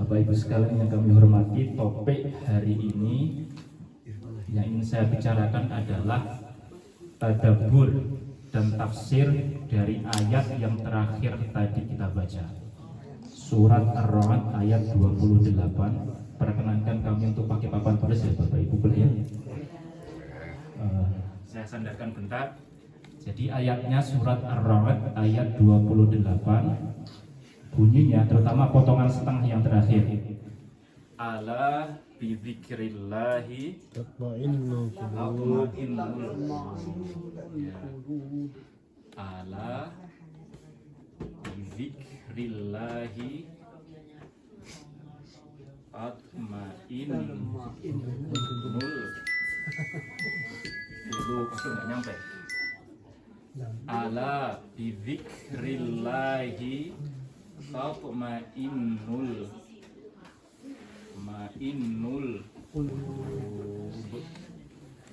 Bapak Ibu sekalian yang kami hormati, topik hari ini yang ingin saya bicarakan adalah tadabbur dan tafsir dari ayat yang terakhir tadi kita baca, surat Ar-Ra'd ayat 28. Perkenankan kami untuk pakai papan tulis ya Bapak Ibu boleh ya. Saya sandarkan bentar. Jadi ayatnya surat Ar-Ra'd ayat 28. Bunyinya terutama potongan setengah yang terakhir. Ala bidzikrillahi tatma'innul qulub. Ala bidzikrillahi tatma'innul qulub. Enggak nyampe. Ala bidzikrillahi tatma'innul qulub.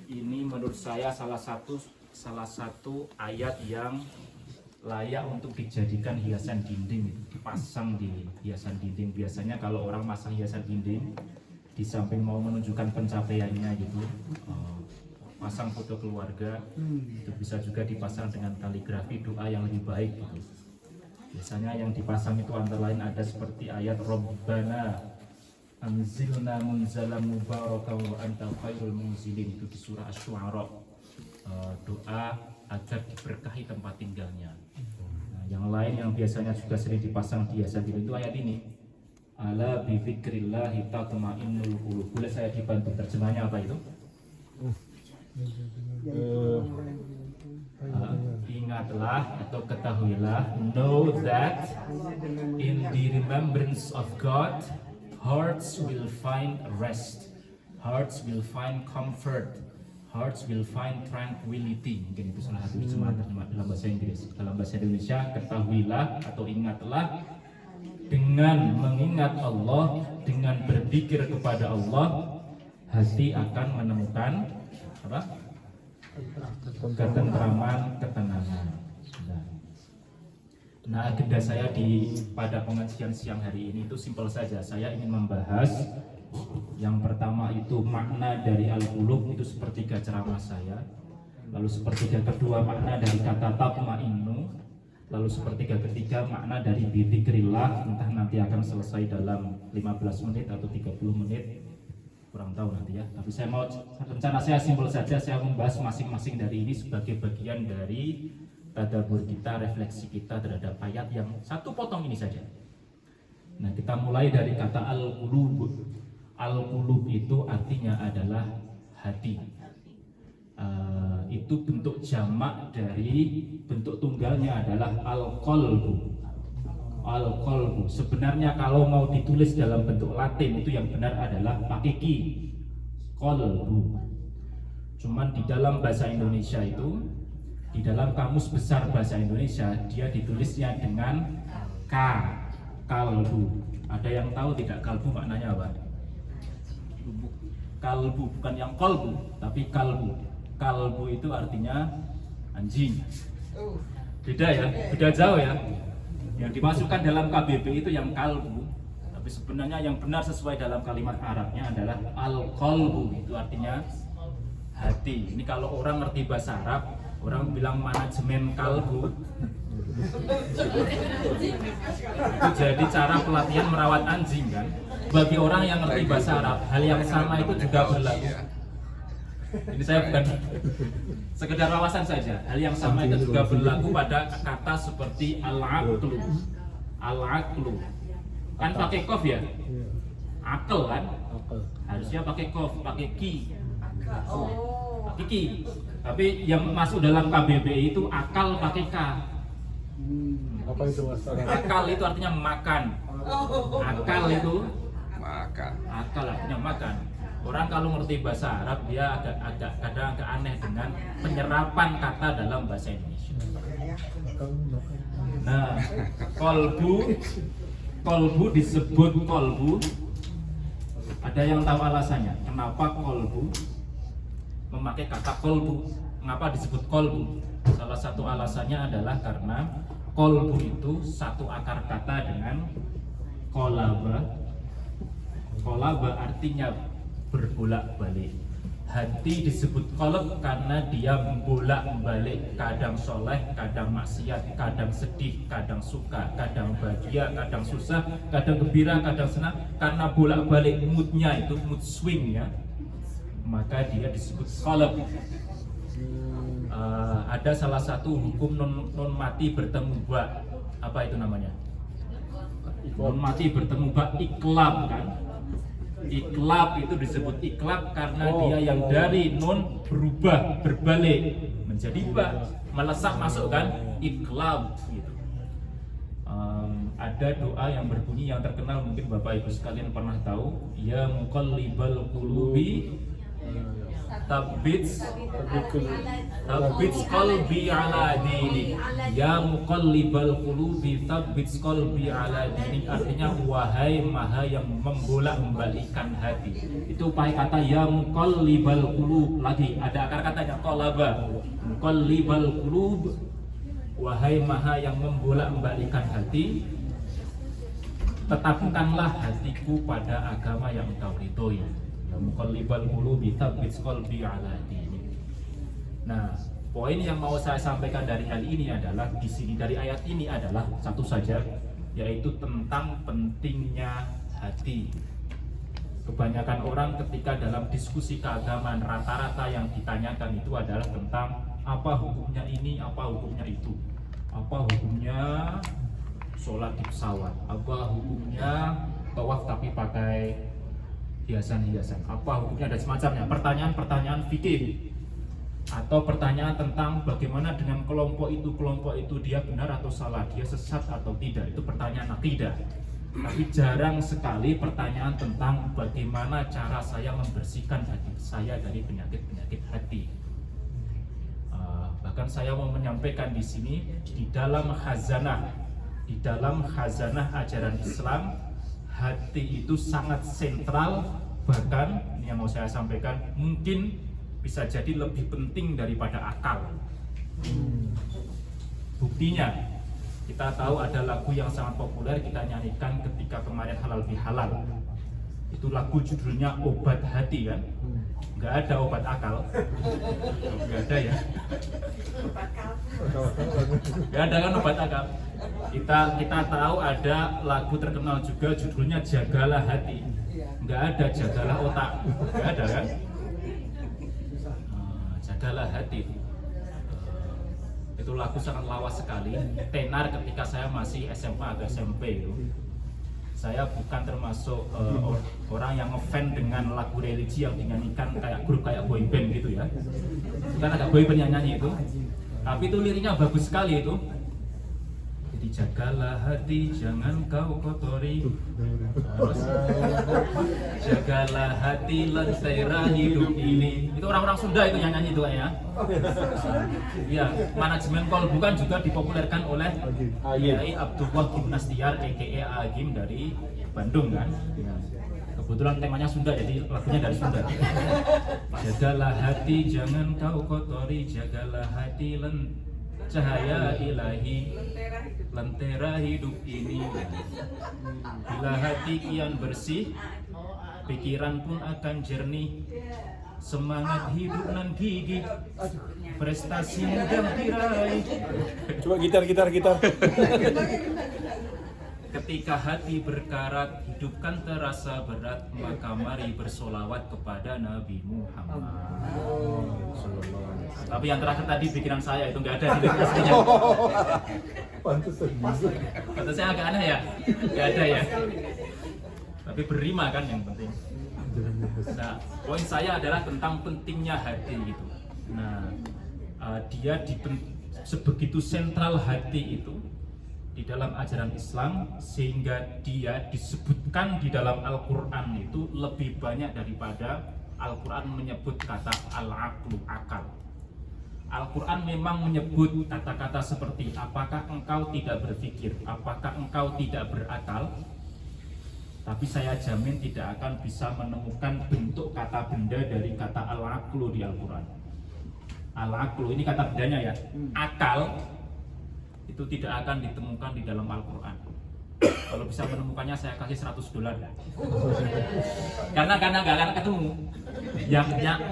Ini menurut saya salah satu ayat yang layak untuk dijadikan hiasan dinding, dipasang di hiasan dinding. Biasanya kalau orang masang hiasan dinding, di samping mau menunjukkan pencapaiannya gitu, pasang foto keluarga, itu bisa juga dipasang dengan kaligrafi doa yang lebih baik gitu. Biasanya yang dipasang itu antara lain ada seperti ayat Rabbana anzilna munzalan mubarakan wa anta khairul munzilin, itu di surah Asy-Syu'ara. Doa agar diberkahi tempat tinggalnya. Nah, yang lain yang biasanya juga sering dipasang di hiasan dinding itu ayat ini. Ala bi dzikrillahi tatma'innul qulub. Boleh saya dibantu terjemahnya apa itu? Ingatlah atau ketahuilah, know that in the remembrance of God hearts will find rest, hearts will find comfort, hearts will find tranquility. Mungkin itu salah satu terjemahan dalam bahasa Inggris. Dalam bahasa Indonesia, ketahuilah atau ingatlah, dengan mengingat Allah, dengan berzikir kepada Allah, hati akan menemukan apa? Ketentraman, ketenangan. Nah, agenda saya pada pengajian siang hari ini itu simpel saja. Saya ingin membahas yang pertama itu makna dari al-qulub, itu sepertiga ceramah saya. Lalu sepertiga kedua makna dari kata tatma'innu. Lalu sepertiga ketiga makna dari bidzikrillah, entah nanti akan selesai dalam 15 menit atau 30 menit, kurang tahu nanti ya. Tapi saya mau, rencana saya simpel saja, saya membahas masing-masing dari ini sebagai bagian dari tadabbur kita, refleksi kita terhadap ayat yang satu potong ini saja. Nah, kita mulai dari kata al-qulub. Al-qulub itu artinya adalah hati. Itu bentuk jamak dari bentuk tunggalnya adalah al-qalbu. Al-qalbu. Sebenarnya kalau mau ditulis dalam bentuk Latin itu yang benar adalah pakai ki, qalbu. Cuman di dalam bahasa Indonesia itu, di dalam kamus besar bahasa Indonesia, dia ditulisnya dengan K, kalbu. Ada yang tahu tidak kalbu maknanya apa? Kalbu, bukan yang kolbu, tapi kalbu. Kalbu itu artinya anjing. Beda ya, beda jauh ya. Yang dimasukkan dalam KBB itu yang kalbu, tapi sebenarnya yang benar sesuai dalam kalimat Arabnya adalah al-qalbu, itu artinya hati. Ini kalau orang ngerti bahasa Arab, orang bilang manajemen kalbu, itu jadi cara pelatihan merawat anjing kan. Bagi orang yang ngerti bahasa Arab, hal yang sama itu juga berlaku. Ini saya bukan sekedar wawasan saja. Hal yang sama itu juga berlaku pada kata seperti al-aqlu. Al-aqlu kan pakai kof ya, akal kan, harusnya pakai kof, pakai ki, pakai ki. Tapi yang masuk dalam KBBI itu akal pakai k. Apa itu Mas? Akal itu artinya makan. Akal itu makan. Akal artinya makan. Orang kalau ngerti bahasa Arab dia kadang agak aneh dengan penyerapan kata dalam bahasa Indonesia. Nah, kolbu disebut kolbu. Ada yang tahu alasannya? Kenapa kolbu memakai kata kolbu? Mengapa disebut kolbu? Salah satu alasannya adalah karena kolbu itu satu akar kata dengan kolaba. Qalaba artinya berbolak-balik. Hati disebut qalb karena dia bolak-balik, kadang soleh, kadang maksiat, kadang sedih, kadang suka, kadang bahagia, kadang susah, kadang gembira, kadang senang. Karena bolak-balik moodnya itu mood swing ya, maka dia disebut qalb. Ada salah satu hukum non mati bertemu ba, apa itu namanya? Non mati bertemu ba, iklab kan? Iklab itu disebut iklab karena dia yang dari nun berubah, berbalik menjadi ba, melesak masuk kan? Iklab gitu. Ada doa yang berbunyi yang terkenal, mungkin Bapak Ibu sekalian pernah tahu, ya muqallibal qulubi tabbits qalbi ala dini, ya muqallibal qulubi tabbits qalbi ala dini, artinya wahai maha yang membolak-balikkan hati. Itu pakai kata ya muqallibal qulub, lagi ada akar katanya qalaba, muqallibal qulub, wahai maha yang membolak-balikkan hati, tetapkanlah hatiku pada agama yang engkau ridhoi. Muqallibal qulubi tsabbit qalbi ala dini. Nah, poin yang mau saya sampaikan dari hal ini adalah di sini, dari ayat ini adalah satu saja, yaitu tentang pentingnya hati. Kebanyakan orang ketika dalam diskusi keagamaan rata-rata yang ditanyakan itu adalah tentang apa hukumnya ini, apa hukumnya itu, apa hukumnya sholat di pesawat, apa hukumnya tawaf tapi pakai hiasan-hiasan, apa hukumnya dan semacamnya. Pertanyaan-pertanyaan fikih atau pertanyaan tentang bagaimana dengan kelompok itu dia benar atau salah, dia sesat atau tidak, itu pertanyaan akidah. Tapi jarang sekali pertanyaan tentang bagaimana cara saya membersihkan hati saya dari penyakit-penyakit hati. Bahkan saya mau menyampaikan di sini, di dalam khazanah ajaran Islam, hati itu sangat sentral, bahkan ini yang mau saya sampaikan, mungkin bisa jadi lebih penting daripada akal. Buktinya, kita tahu ada lagu yang sangat populer kita nyanyikan ketika kemarin halal bihalal. Itu lagu judulnya Obat Hati kan? Nggak ada obat akal. Nggak ada ya. Nggak ada kan obat akal. Kita tahu ada lagu terkenal juga judulnya Jagalah Hati. Nggak ada Jagalah Otak. Nggak ada kan? Jagalah Hati. Itu lagu sangat lawas sekali, tenar ketika saya masih SMA atau SMP itu. Saya bukan termasuk orang yang ngefan dengan lagu religi yang dinyanyikan kayak grup kayak boyband gitu ya. Bukan ada boyband yang nyanyi itu, tapi itu liriknya bagus sekali itu. Jadi jagalah hati, jangan kau kotori. Terus jagalah hati, lentera hidup ini. Itu orang-orang Sunda itu yang nyanyi itu ya. Ya, manajemen kol bukan juga dipopulerkan oleh Kiai Abdullah Gimnastiar aka Agim dari Bandung kan. Kebetulan temanya Sunda, jadi lagunya dari Sunda. Jagalah hati, jangan kau kotori. Jagalah hati, cahaya ilahi, lentera hidup ini. Bila hati kian bersih, pikiran pun akan jernih. Semangat hidup nan gigih, prestasi mudah diraih. Coba gitar. Ketika hati berkarat, hidup kan terasa berat, maka mari bersolawat kepada Nabi Muhammad. Tapi yang terakhir tadi pikiran saya itu nggak ada di aslinya. Pantasnya agak aneh ya, nggak ada ya. Tapi berrima kan yang penting. Nah, poin saya adalah tentang pentingnya hati itu. Nah, dia sebegitu sentral hati itu di dalam ajaran Islam, sehingga dia disebutkan di dalam Al-Quran itu lebih banyak daripada Al-Quran menyebut kata al-aqlu, akal. Al-Quran memang menyebut kata-kata seperti apakah engkau tidak berpikir, apakah engkau tidak berakal, tapi saya jamin tidak akan bisa menemukan bentuk kata benda dari kata al-aqlu di Al-Quran. Al-aqlu ini kata bendanya ya, akal itu tidak akan ditemukan di dalam Al-Quran. Kalau bisa menemukannya saya kasih $100. Karena nggak akan ketemu.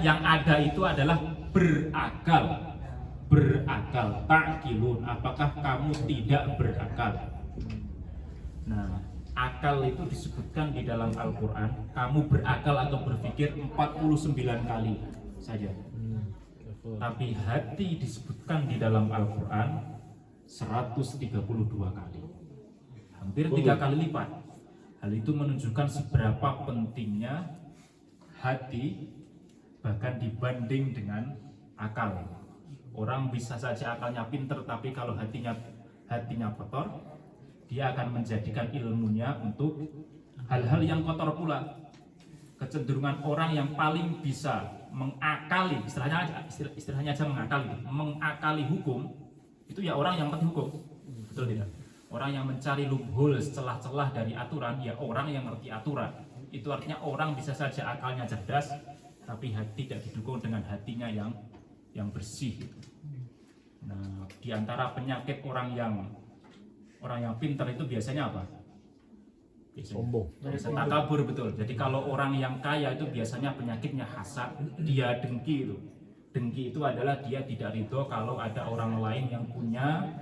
Yang ada itu adalah berakal. Ta'qilun. Apakah kamu tidak berakal? Nah, akal itu disebutkan di dalam Al-Quran. Kamu berakal atau berpikir 49 kali saja. Tapi hati disebutkan di dalam Al-Quran 132 kali. Hampir 3 kali lipat. Hal itu menunjukkan seberapa pentingnya hati bahkan dibanding dengan akal. Orang bisa saja akalnya pinter, tapi kalau hatinya kotor, dia akan menjadikan ilmunya untuk hal-hal yang kotor pula. Kecenderungan orang yang paling bisa mengakali, istilahnya aja mengakali hukum, itu ya orang yang ngerti hukum. Betul tidak? Orang yang mencari loophole, celah-celah dari aturan, ya orang yang ngerti aturan. Itu artinya orang bisa saja akalnya cerdas, tapi hati tidak didukung dengan hatinya yang bersih. Nah, di antara penyakit orang yang pintar itu biasanya apa? Sombong. Biasanya takabur, betul. Jadi kalau orang yang kaya itu biasanya penyakitnya hasad, dia dengki itu. Dengki itu adalah dia tidak ridho kalau ada orang lain yang punya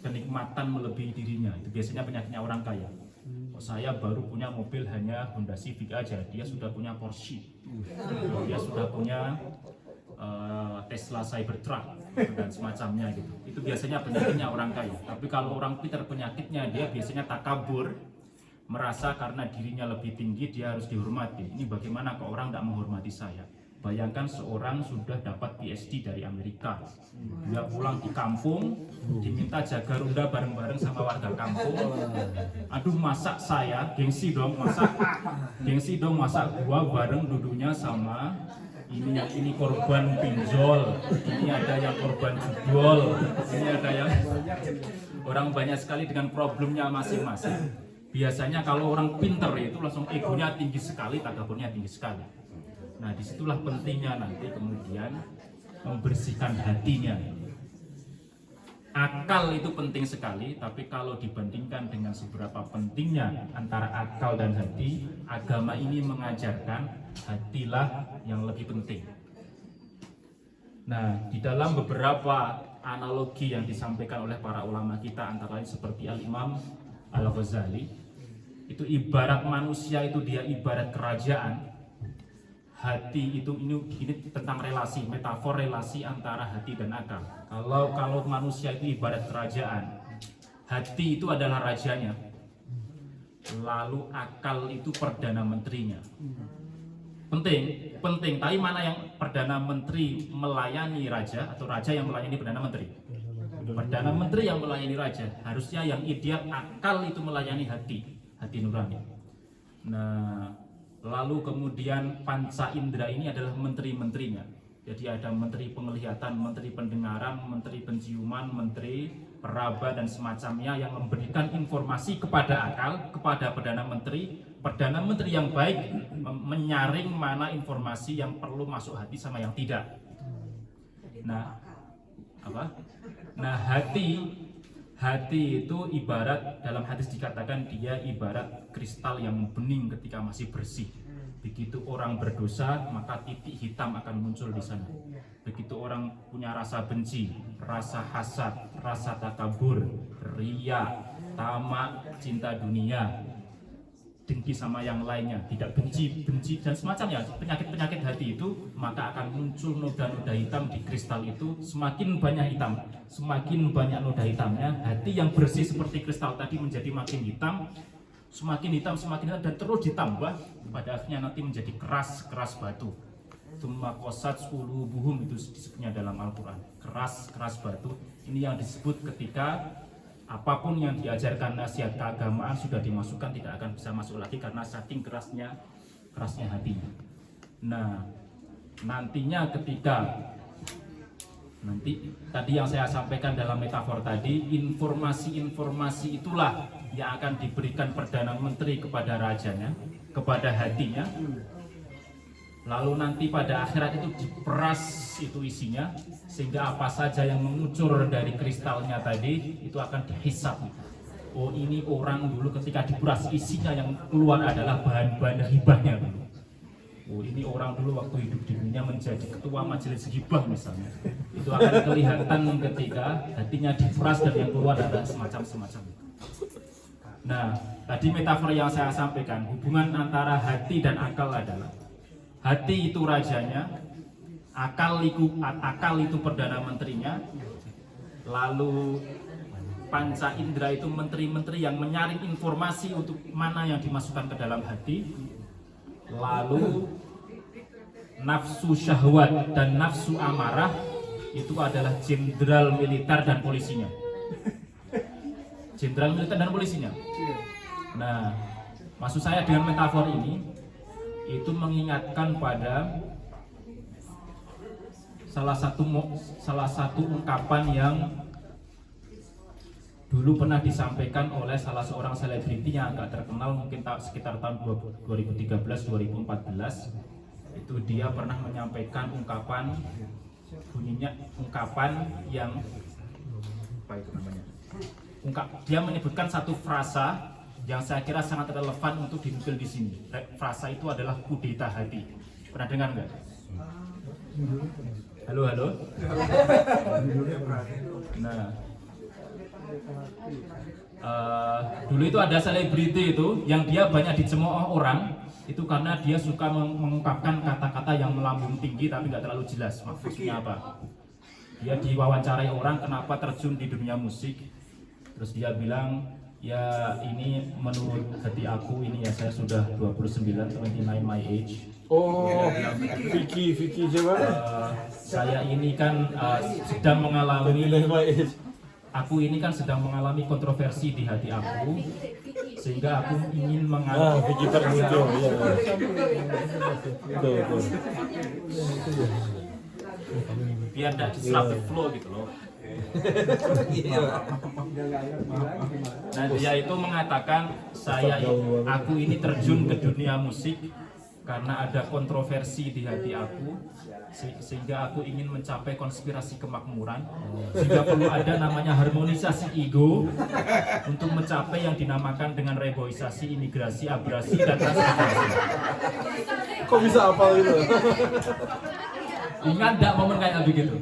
kenikmatan melebihi dirinya. Itu biasanya penyakitnya orang kaya. Oh, saya baru punya mobil hanya Honda Civic aja, dia sudah punya Porsche, dia sudah punya Tesla Cybertruck dan semacamnya gitu. Itu biasanya penyakitnya orang kaya. Tapi kalau orang pintar penyakitnya dia biasanya takabur, merasa karena dirinya lebih tinggi dia harus dihormati. Ini bagaimana kok orang tidak menghormati saya? Bayangkan seorang sudah dapat PhD dari Amerika, dia pulang di kampung, diminta jaga ronda bareng-bareng sama warga kampung. Aduh, masak saya, gengsi dong masak gua bareng duduknya sama ini korban pinjol, ini ada yang korban judol, ini ada yang orang banyak sekali dengan problemnya masing-masing. Biasanya kalau orang pinter itu langsung egonya tinggi sekali, takaburnya tinggi sekali. Nah, disitulah pentingnya nanti kemudian membersihkan hatinya. Akal itu penting sekali, tapi kalau dibandingkan dengan seberapa pentingnya antara akal dan hati, agama ini mengajarkan hatilah yang lebih penting. Nah, di dalam beberapa analogi yang disampaikan oleh para ulama kita, antara lain seperti Al-Imam Al-Ghazali, itu ibarat manusia itu dia ibarat kerajaan. Hati itu ini tentang relasi, metafor relasi antara hati dan akal. Kalau manusia itu ibarat kerajaan, hati itu adalah rajanya, lalu akal itu perdana menterinya. Penting. Tapi mana yang perdana menteri melayani raja atau raja yang melayani perdana menteri? Perdana menteri yang melayani raja. Harusnya yang ideal akal itu melayani hati nurani. Nah, lalu kemudian panca indera ini adalah menteri-menterinya. Jadi ada menteri penglihatan, menteri pendengaran, menteri penciuman, menteri peraba dan semacamnya yang memberikan informasi kepada akal, kepada perdana menteri. Perdana menteri yang baik menyaring mana informasi yang perlu masuk hati sama yang tidak. Nah, hati itu ibarat, dalam hadis dikatakan dia ibarat kristal yang bening ketika masih bersih. Begitu orang berdosa, maka titik hitam akan muncul di sana. Begitu orang punya rasa benci, rasa hasad, rasa takabur, riya, tamak, cinta dunia, dengki sama yang lainnya, tidak benci dan semacamnya, penyakit-penyakit hati itu, maka akan muncul noda-noda hitam di kristal itu. Semakin banyak hitam, semakin banyak noda hitamnya, hati yang bersih seperti kristal tadi menjadi makin hitam, semakin hitam dan terus ditambah, pada akhirnya nanti menjadi keras batu. Tsumma qasat qulubuhum, itu disebutnya dalam Al-Quran, keras batu. Ini yang disebut ketika apapun yang diajarkan nasihat keagamaan sudah dimasukkan, tidak akan bisa masuk lagi karena saking kerasnya hatinya. Nah, nantinya nanti tadi yang saya sampaikan dalam metafor tadi, informasi itulah yang akan diberikan perdana menteri kepada rajanya, kepada hatinya. Lalu nanti pada akhirat itu diperas itu isinya, sehingga apa saja yang mengucur dari kristalnya tadi itu akan dihisap. oh ini orang dulu ketika diperas isinya yang keluar adalah bahan-bahan hibahnya dulu. Oh ini orang dulu waktu hidup di dunia menjadi ketua majelis hibah misalnya. Itu akan kelihatan ketika hatinya diperas dan yang keluar adalah semacam itu. Nah, tadi metafor yang saya sampaikan, hubungan antara hati dan akal adalah hati itu rajanya, akal itu perdana menterinya, lalu panca indera itu menteri-menteri yang menyaring informasi untuk mana yang dimasukkan ke dalam hati, lalu nafsu syahwat dan nafsu amarah itu adalah jenderal militer dan polisinya. Jenderal militer dan polisinya. Nah, maksud saya dengan metafor ini itu mengingatkan pada salah satu ungkapan yang dulu pernah disampaikan oleh salah seorang selebriti yang agak terkenal mungkin sekitar tahun 2013-2014. Itu dia pernah menyampaikan ungkapan yang apa itu namanya? Dia menyebutkan satu frasa yang saya kira sangat relevan untuk dinukil di sini. Frasa itu adalah kudeta hati. Pernah dengar nggak? Halo. Nah, dulu itu ada selebriti itu yang dia banyak dicemooh orang itu karena dia suka mengungkapkan kata-kata yang melambung tinggi tapi nggak terlalu jelas maksudnya apa. Dia diwawancarai orang kenapa terjun di dunia musik, terus dia bilang ya ini menurut hati aku ini ya saya sudah 29 my age. Oh, Vicky siapa? Saya ini kan sedang mengalami kontroversi di hati aku, sehingga aku ingin mengangkat Vicky Termujo, ya. Betul. biar tidak disruptive flow gitu loh. Nah dia itu mengatakan aku ini terjun ke dunia musik karena ada kontroversi di hati aku, sehingga aku ingin mencapai konspirasi kemakmuran, sehingga perlu ada namanya harmonisasi ego untuk mencapai yang dinamakan dengan reboisasi, imigrasi, abrasi, dan transmigrasi. Kok bisa hafal itu? Ingat enggak momen kayak begitu?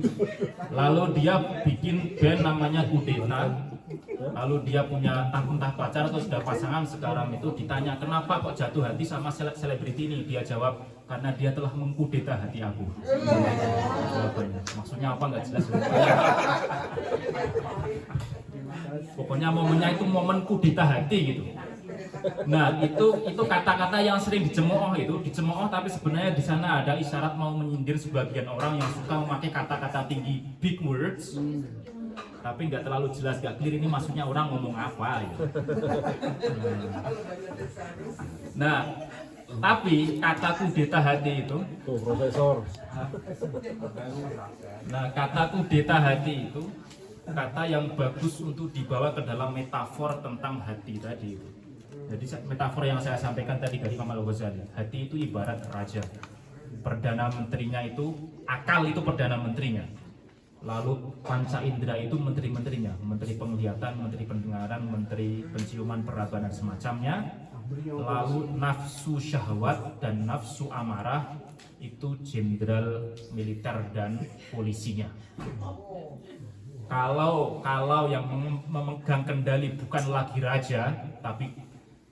Lalu dia bikin band namanya Kudeta. Lalu dia punya entah pacar atau sudah pasangan sekarang itu, ditanya kenapa kok jatuh hati sama selebriti ini, dia jawab karena dia telah mengkudeta hati aku. Jawabannya maksudnya apa nggak jelas. Pokoknya momennya itu momen kudeta hati gitu. Nah itu kata-kata yang sering dicemooh tapi sebenarnya di sana ada isyarat mau menyindir sebagian orang yang suka memakai kata-kata tinggi, big words, tapi nggak terlalu jelas, nggak clear ini maksudnya orang ngomong apa gitu. Nah tapi kata kudeta hati itu Tuh profesor. Nah kata kudeta hati itu kata yang bagus untuk dibawa ke dalam metafor tentang hati tadi itu. Jadi metafor yang saya sampaikan tadi dari Imam Al-Ghazali, hati itu ibarat raja, perdana menterinya itu, akal itu perdana menterinya, lalu panca indera itu menteri-menterinya, menteri penglihatan, menteri pendengaran, menteri penciuman, peraba dan semacamnya, lalu nafsu syahwat dan nafsu amarah itu jenderal militer dan polisinya. Kalau yang memegang kendali bukan lagi raja,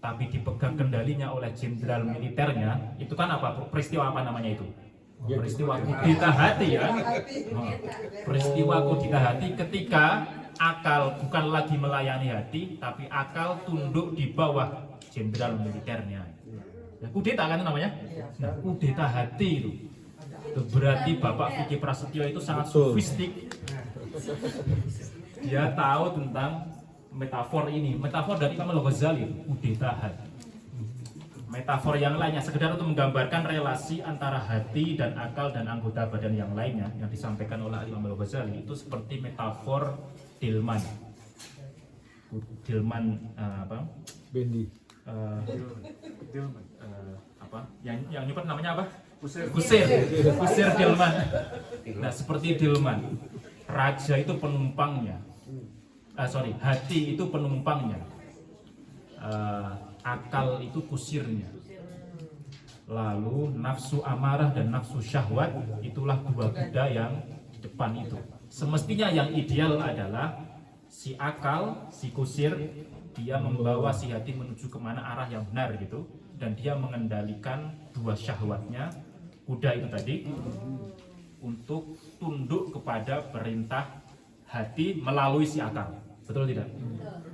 tapi dipegang kendalinya oleh jenderal militernya, itu kan apa? Peristiwa apa namanya itu? Peristiwa kudeta hati ya. Peristiwa kudeta hati ketika akal bukan lagi melayani hati, tapi akal tunduk di bawah jenderal militernya. Ya, kudeta kan namanya? Nah, kudeta hati itu berarti Bapak Vicky Prasetyo itu sangat sofistik. Dia tahu tentang metafor ini, metafor dari Imam Al-Ghazali, kudeta hati. Metafor yang lainnya sekedar untuk menggambarkan relasi antara hati dan akal dan anggota badan yang lainnya yang disampaikan oleh Imam Al-Ghazali itu seperti metafor delman. Delman apa? Bendi. Apa? Yang nyupat namanya apa? Kusir delman. Nah, seperti delman. Raja itu penumpangnya. Hati itu penumpangnya. akal itu kusirnya. Lalu nafsu amarah dan nafsu syahwat itulah dua kuda yang depan itu. Semestinya yang ideal adalah si akal, si kusir, dia membawa si hati menuju kemana arah yang benar gitu, dan dia mengendalikan dua syahwatnya, kuda itu tadi, untuk tunduk kepada perintah hati melalui si akal. Betul tidak?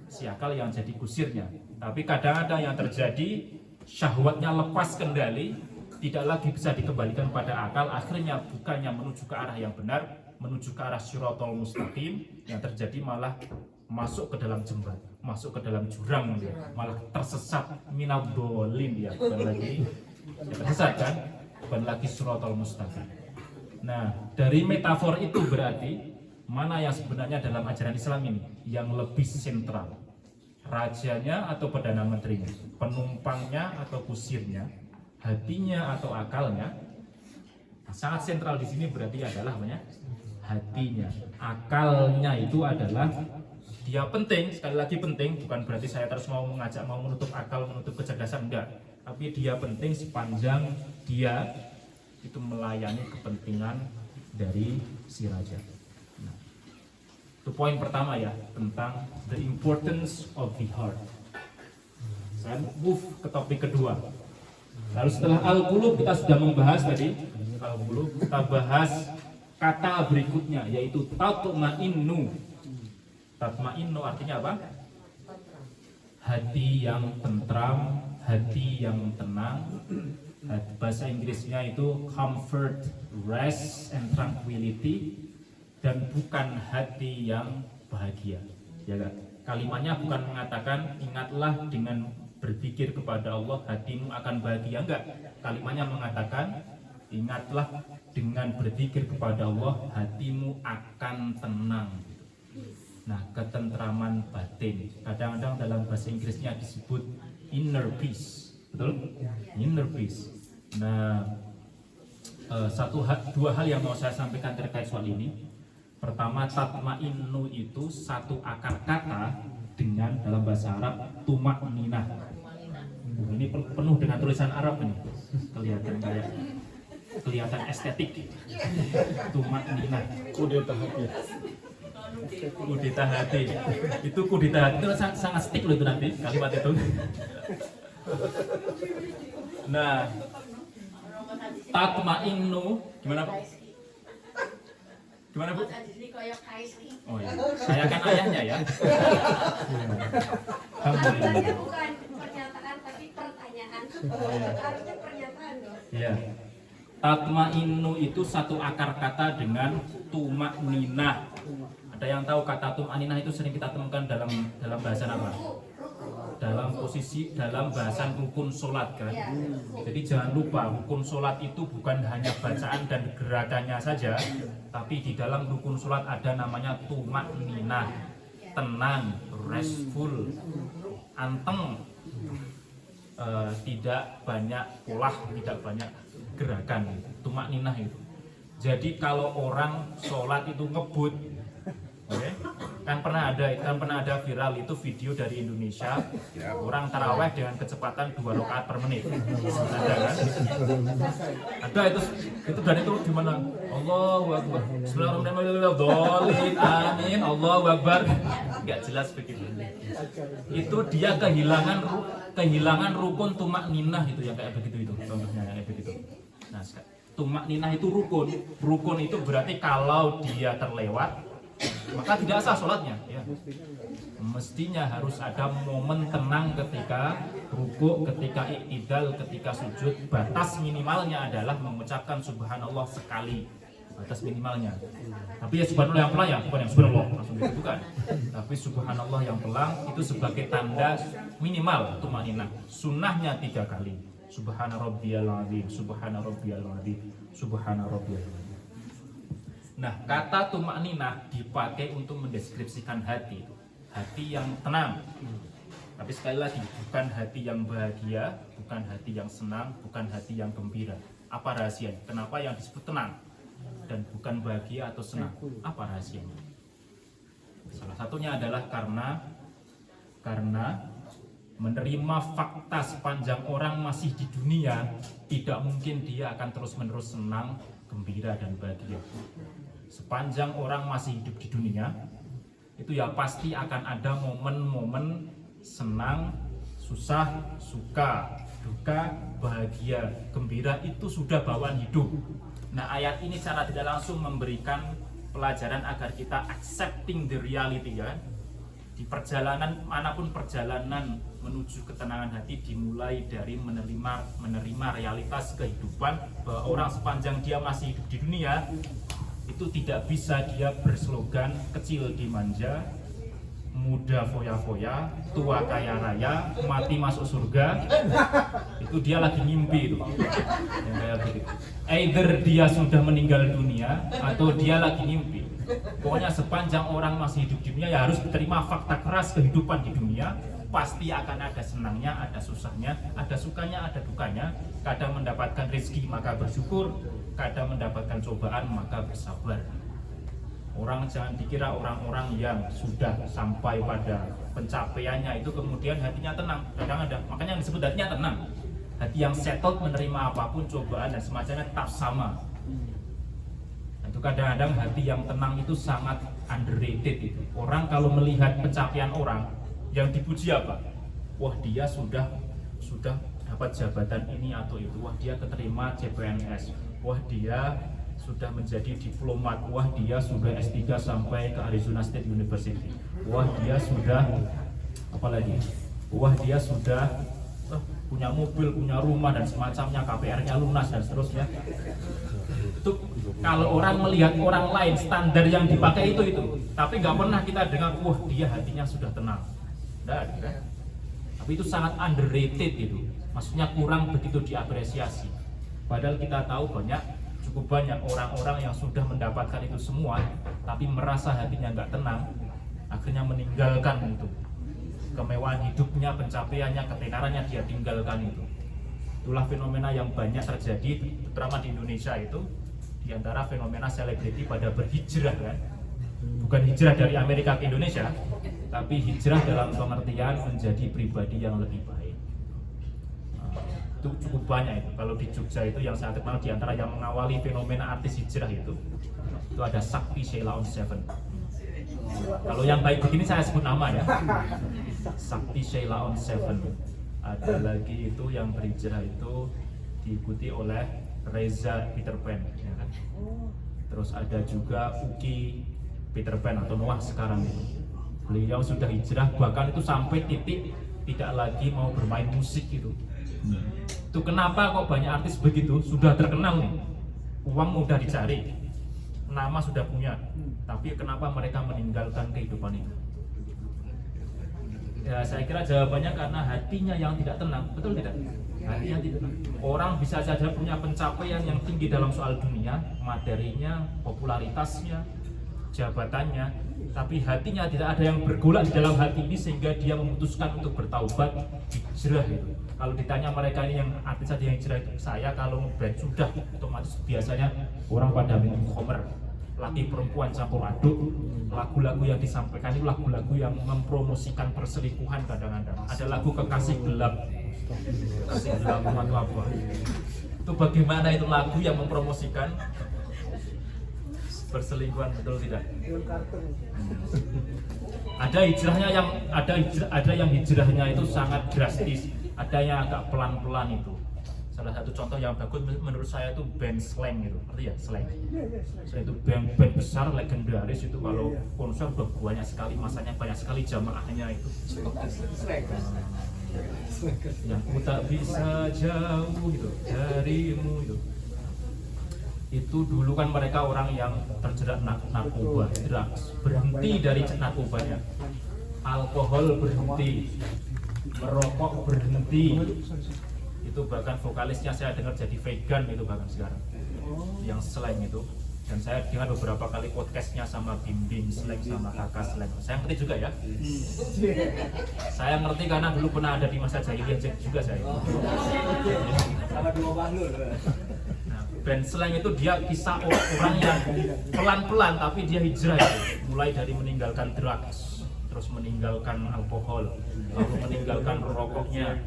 Si akal yang jadi kusirnya. Tapi kadang-kadang yang terjadi, syahwatnya lepas kendali, tidak lagi bisa dikembalikan pada akal, akhirnya bukannya menuju ke arah yang benar, menuju ke arah syiratal mustaqim, yang terjadi malah masuk ke dalam jembatan, masuk ke dalam jurang, malah tersesat minadhdallin, ya, bukan lagi ya, tersesat kan, bukan lagi syiratal mustaqim. Nah, dari metafor itu berarti mana yang sebenarnya dalam ajaran Islam ini yang lebih sentral? Rajanya atau perdana menterinya, penumpangnya atau kusirnya, hatinya atau akalnya? Sangat sentral di sini berarti adalah namanya hatinya. Akalnya itu adalah dia penting, sekali lagi penting, bukan berarti saya terus mau mengajak mau menutup akal, menutup kecerdasan, enggak. Tapi dia penting sepanjang dia itu melayani kepentingan dari si raja. Itu poin pertama ya, tentang the importance of the heart. Saya move ke topik kedua. Lalu setelah al-qulub kita sudah membahas tadi, al-qulub, kita bahas kata berikutnya yaitu tatma'innu. Tatma'innu artinya apa? Hati yang tentram, hati yang tenang. Bahasa Inggrisnya itu comfort, rest and tranquility. Dan bukan hati yang bahagia, ya kan? Kalimatnya bukan mengatakan ingatlah dengan berpikir kepada Allah hatimu akan bahagia, enggak. Kalimatnya mengatakan ingatlah dengan berpikir kepada Allah hatimu akan tenang. Nah, ketentraman batin kadang-kadang dalam bahasa Inggrisnya disebut inner peace, betul? Inner peace. Nah, dua hal yang mau saya sampaikan terkait soal ini. Pertama, tatma'innu itu satu akar kata dengan dalam bahasa Arab tuma'ninah. Ini penuh dengan tulisan Arab ini, kelihatan estetik. Tuma'ninah. Kudeta hati. Kudeta hati. Itu kudeta hati itu sangat stick loh itu nanti kalimat itu. Nah, tatma'innu gimana Pak? Gimana Bu? Oh iya, saya kan ayahnya ya. Alhamdulillah. Bukan pernyataan tapi pertanyaan. Harusnya pernyataan dong. Iya. Tatma'innu itu satu akar kata dengan tuma'ninah. Ada yang tahu kata tuma'ninah itu sering kita temukan dalam bahasa apa? Dalam bahasan rukun sholat kan. Jadi jangan lupa rukun sholat itu bukan hanya bacaan dan gerakannya saja, tapi di dalam rukun sholat ada namanya tuma'ninah, tenang, restful, anteng, tidak banyak polah, tidak banyak gerakan. Tuma'ninah itu. Jadi kalau orang sholat itu ngebut, okay? kan pernah ada viral itu video dari Indonesia, orang taraweh dengan kecepatan 2 rakaat per menit. Ada kan? Ada itu dan itu gimana? Allahu Akbar, Bismillahirrahmanirrahim, amin, Allahu Akbar. Enggak jelas begitu. Itu dia kehilangan rukun tuma'ninah itu yang kayak begitu itu. Contohnya yang kayak begitu. Nah, tuma'ninah itu rukun. Rukun itu berarti kalau dia terlewat maka tidak sah sholatnya ya. Mestinya harus ada momen tenang ketika rukuk, ketika i'tidal, ketika sujud. Batas minimalnya adalah mengucapkan subhanallah sekali, batas minimalnya. Tapi ya subhanallah yang pelan ya, bukan yang subhanallah langsung gitu, bukan. Tapi subhanallah yang pelan itu sebagai tanda minimal tuma'ninah. Sunnahnya 3 kali. Subhana rabbiyal azim, subhana rabbiyal azim, subhana rabbiyal azim. Nah, kata tuma'ninah dipakai untuk mendeskripsikan hati yang tenang. Tapi sekali lagi, bukan hati yang bahagia, bukan hati yang senang, bukan hati yang gembira. Apa rahasianya? Kenapa yang disebut tenang dan bukan bahagia atau senang? Apa rahasianya? Salah satunya adalah karena menerima fakta sepanjang orang masih di dunia, tidak mungkin dia akan terus-menerus senang, gembira, dan bahagia. Sepanjang orang masih hidup di dunia, itu ya pasti akan ada momen-momen senang, susah, suka, duka, bahagia, gembira, itu sudah bawaan hidup. Nah, ayat ini secara tidak langsung memberikan pelajaran agar kita accepting the reality, ya. Di perjalanan manapun perjalanan menuju ketenangan hati dimulai dari menerima realitas kehidupan, bahwa orang sepanjang dia masih hidup di dunia itu tidak bisa dia berslogan kecil dimanja, muda foya-foya, tua kaya raya, mati masuk surga. Itu dia lagi ngimpi itu. Yang kayak begitu. Either dia sudah meninggal dunia atau dia lagi ngimpi. Pokoknya sepanjang orang masih hidup di dunia ya harus menerima fakta keras kehidupan di dunia. Pasti akan ada senangnya, ada susahnya, ada sukanya, ada dukanya. Kadang mendapatkan rezeki maka bersyukur, kadang mendapatkan cobaan maka bersabar. Orang jangan dikira orang-orang yang sudah sampai pada pencapaiannya itu kemudian hatinya tenang. Kadang ada, makanya yang disebut hatinya tenang. Hati yang settled menerima apapun cobaan dan semacamnya tetap sama. Itu kadang-kadang hati yang tenang itu sangat underrated itu. Orang kalau melihat pencapaian orang yang dipuji apa? Wah, dia sudah dapat jabatan ini atau itu. Wah, dia keterima CPNS. Wah, dia sudah menjadi diplomat. Wah, dia sudah S3 sampai ke Arizona State University. Wah, dia sudah apalagi? Wah, dia sudah punya mobil, punya rumah dan semacamnya, KPR-nya lunas dan seterusnya. Itu kalau orang melihat orang lain, standar yang dipakai itu, tapi nggak pernah kita dengar, wah dia hatinya sudah tenang. Nggak ada. Tapi itu sangat underrated itu, maksudnya kurang begitu diapresiasi. Padahal kita tahu cukup banyak orang-orang yang sudah mendapatkan itu semua, tapi merasa hatinya nggak tenang, akhirnya meninggalkan itu. Kemewahan hidupnya, pencapaiannya, ketenarannya dia tinggalkan itu. Itulah fenomena yang banyak terjadi, terutama di Indonesia itu, di antara fenomena selebriti pada berhijrah kan. Bukan hijrah dari Amerika ke Indonesia, tapi hijrah dalam pengertian menjadi pribadi yang lebih baik. Itu cukup banyak itu. Kalau di Jogja itu yang saya kenal di antara yang mengawali fenomena artis hijrah itu ada Sakti Sheila on Seven. Kalau yang baik begini saya sebut nama ya. Sakti Sheila on Seven. Ada lagi itu yang berhijrah itu diikuti oleh Reza Peter Pan, ya kan? Terus ada juga Uki Peter Pan atau Noah sekarang itu. Beliau sudah hijrah, bahkan itu sampai titik tidak lagi mau bermain musik itu. Itu kenapa kok banyak artis begitu, sudah terkenal nih, uang mudah dicari, nama sudah punya, tapi kenapa mereka meninggalkan kehidupan itu? Ya saya kira jawabannya karena hatinya yang tidak tenang, betul tidak? Hatinya tidak tenang. Orang bisa saja punya pencapaian yang tinggi dalam soal dunia, materinya, popularitasnya, jabatannya, tapi hatinya tidak ada yang bergolak di dalam hati ini sehingga dia memutuskan untuk bertaubat, hijrah itu. Kalau ditanya mereka ini yang artis saja yang hijrah itu, saya kalau ngeband sudah otomatis biasanya orang pada minum khamr, laki perempuan campur aduk. Lagu-lagu yang disampaikan itu lagu-lagu yang mempromosikan perselingkuhan kadang-kadang. Ada lagu kekasih gelap, kekasih gelap atau apa? Itu bagaimana itu lagu yang mempromosikan perselingkuhan, betul tidak? Ada hijrahnya yang ada yang hijrahnya itu sangat drastis, ada yang agak pelan-pelan itu. Salah satu contoh yang bagus menurut saya itu band Slang itu, ngerti ya Slang? Slang itu band besar legendaris itu, kalau konser udah banyak sekali masanya, banyak sekali jamaahnya itu. Yang ku tak bisa jauh gitu darimu itu. Itu dulu kan mereka orang yang terjerat narkoba, drugs, berhenti dari narkobanya, alkohol berhenti, merokok berhenti. Itu bahkan vokalisnya saya dengar jadi vegan itu bahkan sekarang, yang Slang itu. Dan saya dengar beberapa kali podcastnya sama Bimbing Slang, sama Kakak Slang. Saya ngerti juga ya. Saya ngerti karena dulu pernah ada di masa jahiliyah juga saya. Sama dua Bahlul. Nah, band Slang itu dia kisah orang yang pelan-pelan tapi dia hijrah itu. Mulai dari meninggalkan drugs, terus meninggalkan alkohol, lalu meninggalkan rokoknya.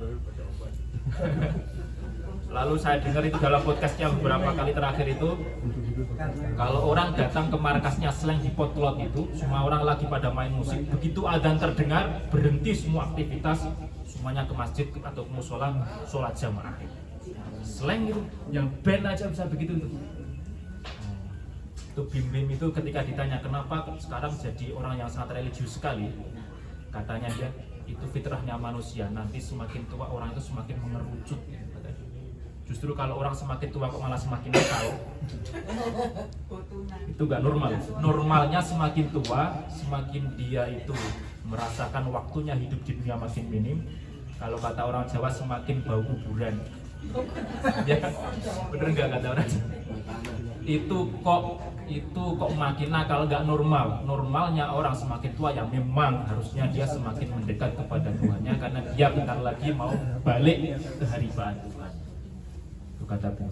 Lalu saya dengar itu dalam podcastnya beberapa kali terakhir itu, kalau orang datang ke markasnya Slang di Potlot itu, semua orang lagi pada main musik. Begitu adzan terdengar, berhenti semua aktivitas, semuanya ke masjid atau ke musola, sholat jamaah. Slang itu, yang band aja bisa begitu itu. Itu Bim itu ketika ditanya kenapa sekarang jadi orang yang sangat religius sekali, katanya dia itu fitrahnya manusia. Nanti semakin tua orang itu semakin mengerucut. Justru kalau orang semakin tua kok malah semakin nakal, itu gak normal. Normalnya semakin tua, semakin dia itu merasakan waktunya hidup di dunia makin minim. Kalau kata orang Jawa semakin bau kuburan. Ya kan? Bener nggak kata orang? Itu kok makin nakal, gak normal. Normalnya orang semakin tua ya memang harusnya dia semakin mendekat kepada Tuhannya karena dia bentar lagi mau balik ke haribaan Tuhan. Itu kata Bung.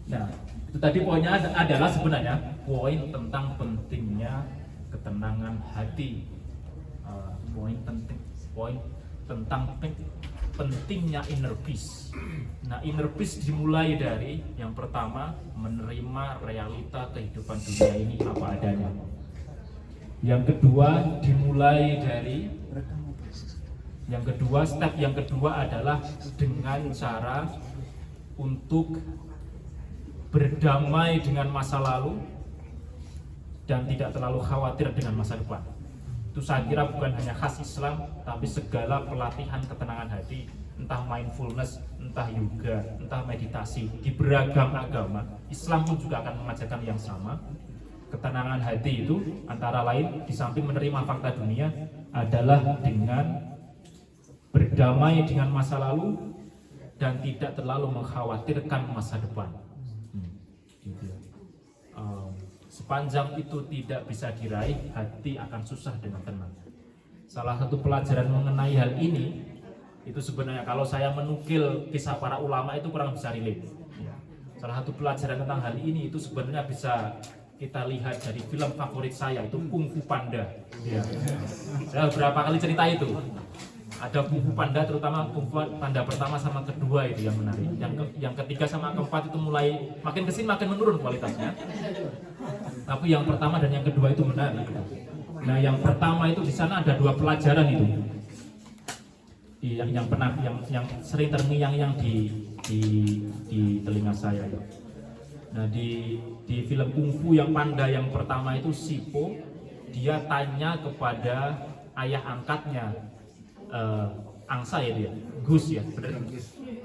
Nah, itu tadi poinnya adalah sebenarnya poin tentang pentingnya ketenangan hati. Poin tentang pentingnya inner peace. Nah, inner peace dimulai dari yang pertama menerima realita kehidupan dunia ini apa adanya. Yang kedua dimulai dari step yang kedua adalah dengan cara untuk berdamai dengan masa lalu dan tidak terlalu khawatir dengan masa depan. Itu saya kira bukan hanya khas Islam, tapi segala pelatihan ketenangan hati, entah mindfulness, entah yoga, entah meditasi, di beragam agama, Islam pun juga akan mengajarkan yang sama. Ketenangan hati itu antara lain di samping menerima fakta dunia adalah dengan berdamai dengan masa lalu dan tidak terlalu mengkhawatirkan masa depan. Gitu. Sepanjang itu tidak bisa diraih, hati akan susah dengan tenang. Salah satu pelajaran mengenai hal ini itu sebenarnya kalau saya menukil kisah para ulama itu kurang bisa relate. Salah satu pelajaran tentang hal ini itu sebenarnya bisa kita lihat dari film favorit saya itu Kung Fu Panda. Ya. Saya beberapa kali cerita itu. Ada Kung Fu Panda, terutama Kung Fu Panda pertama sama kedua itu yang menarik. Yang ketiga sama keempat itu mulai makin kesini makin menurun kualitasnya. Tapi yang pertama dan yang kedua itu menarik. Nah, yang pertama itu di sana ada dua pelajaran itu. Yang sering terngiang-ngiang di telinga saya itu. Nah, di film Kung Fu yang Panda yang pertama itu Sipo, dia tanya kepada ayah angkatnya. Angsa ya dia, Gus ya, benar.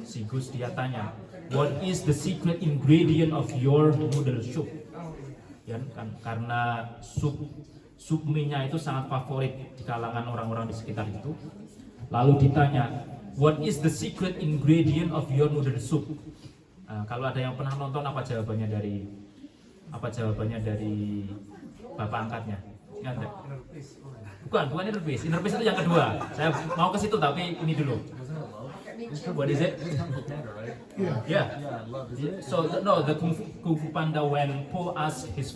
Si Gus dia tanya, what is the secret ingredient of your noodle soup? Ya kan, karena sup mie-nya itu sangat favorit di kalangan orang-orang di sekitar itu. Lalu ditanya, what is the secret ingredient of your noodle soup? Kalau ada yang pernah nonton apa jawabannya dari bapak angkatnya? Ingat? Bukan inner peace. Inner peace itu yang kedua. Saya mau ke situ tapi ini dulu. What is it? Yeah. So the Kung Fu Panda when Po asked his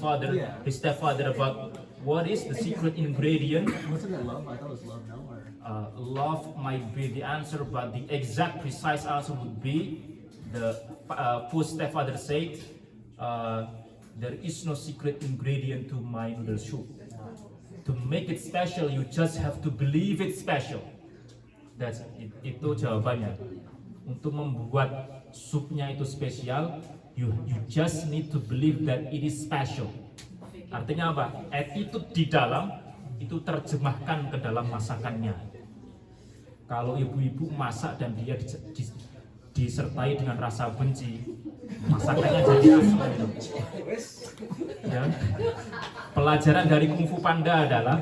stepfather about what is the secret ingredient. Wasn't it love? I thought it was love. No. Love might be the answer, but the exact precise answer would be the Po's stepfather said, there is no secret ingredient to my noodle soup. To make it special, you just have to believe it's special. Itu jawabannya. Untuk membuat supnya itu spesial, you just need to believe that it is special. Artinya apa? Attitude di dalam itu terjemahkan ke dalam masakannya. Kalau ibu-ibu masak dan dia disertai dengan rasa benci, masakannya jadi asam. Ya. Pelajaran dari Kung Fu Panda adalah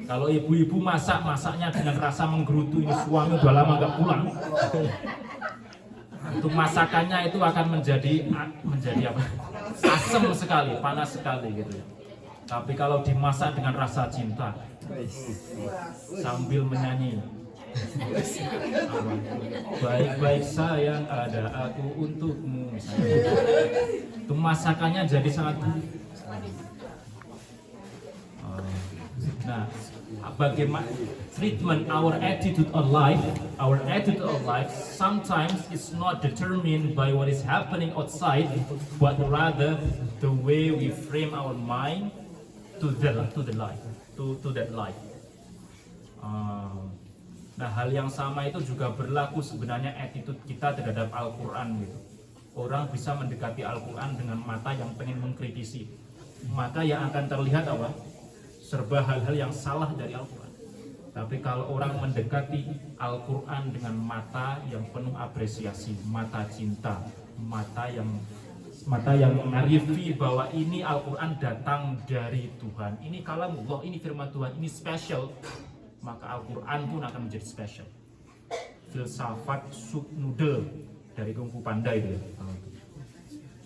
kalau ibu-ibu masaknya dengan rasa menggerutu, ini suami udah lama gak pulang, untuk masakannya itu akan menjadi apa? Asam sekali, panas sekali gitu. Tapi kalau dimasak dengan rasa cinta, sambil menyanyi, baik-baik sayang, ada aku untukmu. Itu masakannya jadi sangat Nah, bagaimana treatment our attitude on life sometimes is not determined by what is happening outside, but rather the way we frame our mind to that life. Nah, hal yang sama itu juga berlaku sebenarnya attitude kita terhadap Al-Quran gitu. Orang bisa mendekati Al-Quran dengan mata yang pengen mengkritisi, maka yang akan terlihat apa? Serba hal-hal yang salah dari Al-Quran. Tapi kalau orang mendekati Al-Quran dengan mata yang penuh apresiasi, mata cinta, mata yang mengarifi bahwa ini Al-Quran datang dari Tuhan, ini kalamullah, ini firman Tuhan, ini special, maka Al-Quran pun akan menjadi special. Filsafat sup noodle dari Kung Fu Panda itu ya.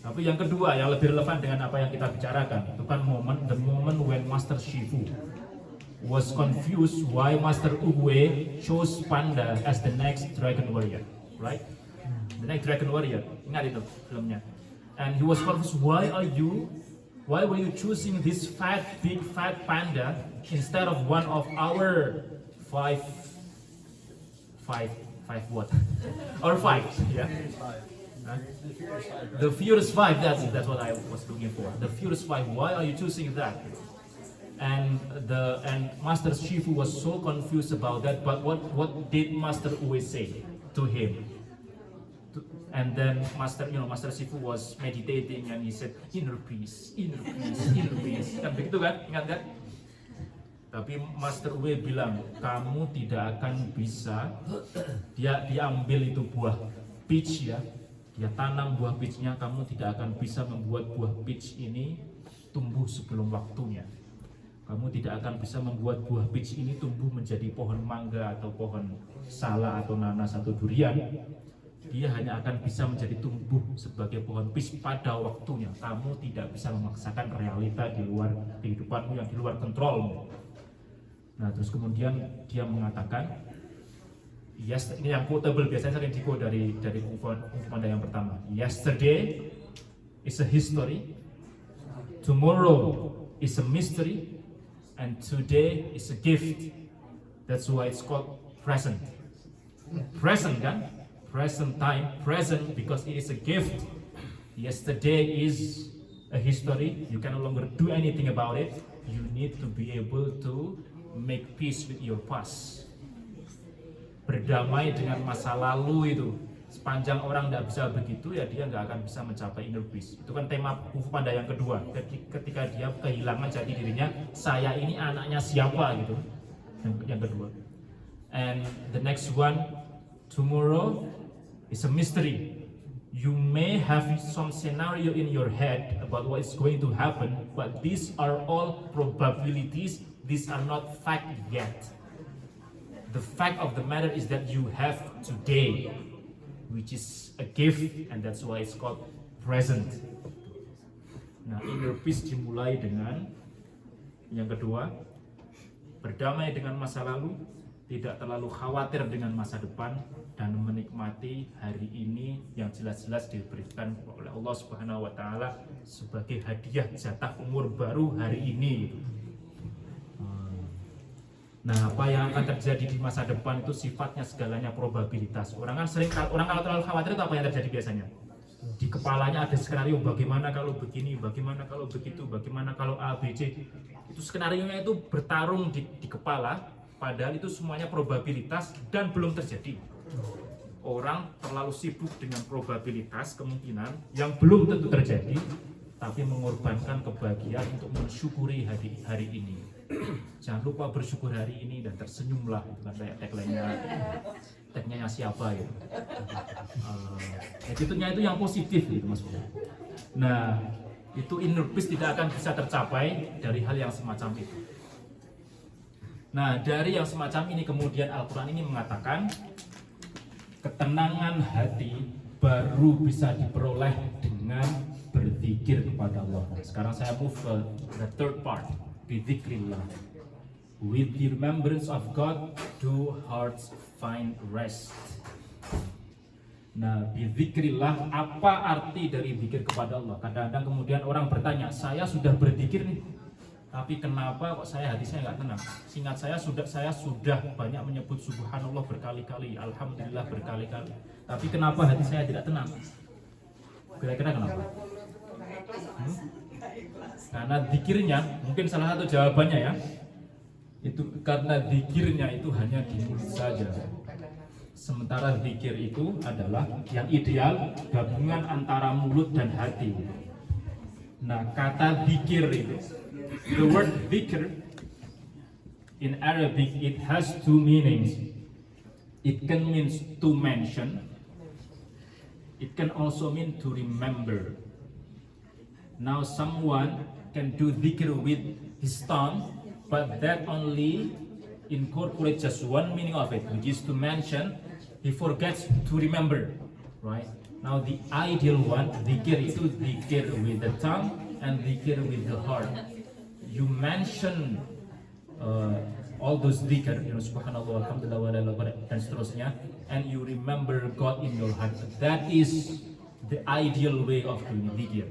Tapi yang kedua yang lebih relevan dengan apa yang kita bicarakan, itu kan the moment when Master Shifu was confused why Master Uwe chose Panda as the next Dragon Warrior, right? The next Dragon Warrior, ingat itu filmnya. And he was confused, why were you choosing this big fat panda instead of one of our five what? Or five, yeah. Huh? The Furious Five, that's what I was looking for. The Furious Five, why are you choosing that? And Master Shifu was so confused about that, but what did Master Uwe say to him? And then Master Shifu was meditating and he said, inner peace. Kan begitu kan? Ingat kan? Tapi Master Uwe bilang, kamu tidak akan bisa, dia ambil itu buah peach ya, dia tanam buah peachnya, kamu tidak akan bisa membuat buah peach ini tumbuh sebelum waktunya. Kamu tidak akan bisa membuat buah peach ini tumbuh menjadi pohon mangga atau pohon sala atau nanas atau durian. Dia hanya akan bisa menjadi tumbuh sebagai pohon peach pada waktunya. Kamu tidak bisa memaksakan realita di luar kehidupanmu yang di luar kontrolmu. Nah, terus kemudian dia mengatakan, yes, ini yang quotable biasanya sering di-quote dari Kung Fu Panda yang pertama. Yesterday is a history, tomorrow is a mystery, and today is a gift. That's why it's called present. Present kan? Present time, present because it is a gift. Yesterday is a history, you can no longer do anything about it. You need to be able to make peace with your past. Berdamai dengan masa lalu itu. Sepanjang orang tidak bisa begitu, ya dia nggak akan bisa mencapai inner peace. Itu kan tema Kung Fu Panda yang kedua. Ketika dia kehilangan jati dirinya, saya ini anaknya siapa gitu. Yang kedua. And the next one, tomorrow is a mystery. You may have some scenario in your head about what is going to happen, but these are all probabilities. These are not fact yet. The fact of the matter is that you have today, which is a gift, and that's why it's called present. Nah, inner peace dimulai dengan yang kedua, berdamai dengan masa lalu, tidak terlalu khawatir dengan masa depan, dan menikmati hari ini yang jelas-jelas diberikan oleh Allah Subhanahu wa Ta'ala sebagai hadiah jatah umur baru hari ini. Nah, apa yang akan terjadi di masa depan itu sifatnya segalanya probabilitas. Orang kalau terlalu khawatir itu apa yang terjadi biasanya? Di kepalanya ada skenario, bagaimana kalau begini, bagaimana kalau begitu, bagaimana kalau A, B, C. Itu skenarionya itu bertarung di kepala, padahal itu semuanya probabilitas dan belum terjadi. Orang terlalu sibuk dengan probabilitas kemungkinan yang belum tentu terjadi, tapi mengorbankan kebahagiaan untuk mensyukuri hari ini. Jangan lupa bersyukur hari ini dan tersenyumlah, itu kan kayak tagnya siapa gitu. Attitude-nya itu yang positif gitu maksudnya. Nah, itu inner peace tidak akan bisa tercapai dari hal yang semacam itu. Nah, dari yang semacam ini kemudian Al-Quran ini mengatakan ketenangan hati baru bisa diperoleh dengan berzikir kepada Allah. Sekarang saya move ke the third part. Bizikrillah. With the remembrance of God, do hearts find rest. Nah, bizikrillah, apa arti dari zikir kepada Allah? Kadang-kadang kemudian orang bertanya, saya sudah berzikir nih, Tapi kenapa kok hati saya nggak tenang? Seingat saya sudah banyak menyebut subhanallah berkali-kali, alhamdulillah berkali-kali. Tapi kenapa hati saya tidak tenang? Kira-kira kenapa? Karena zikirnya, mungkin salah satu jawabannya ya, itu karena zikirnya itu hanya di mulut saja. Sementara zikir itu adalah yang ideal gabungan antara mulut dan hati. Nah, kata zikir itu, the word zikr in Arabic it has two meanings. It can mean to mention. It can also mean to remember. Now someone can do zikr with his tongue, but that only incorporates just one meaning of it, which is to mention. He forgets to remember, right? Now the ideal one, zikir itu zikir with the tongue and zikir with the heart. You mention all those zikr, subhanallah, alhamdulillah, wa la ilaha illallah, dan seterusnya, and you remember God in your heart. That is the ideal way of doing zikir.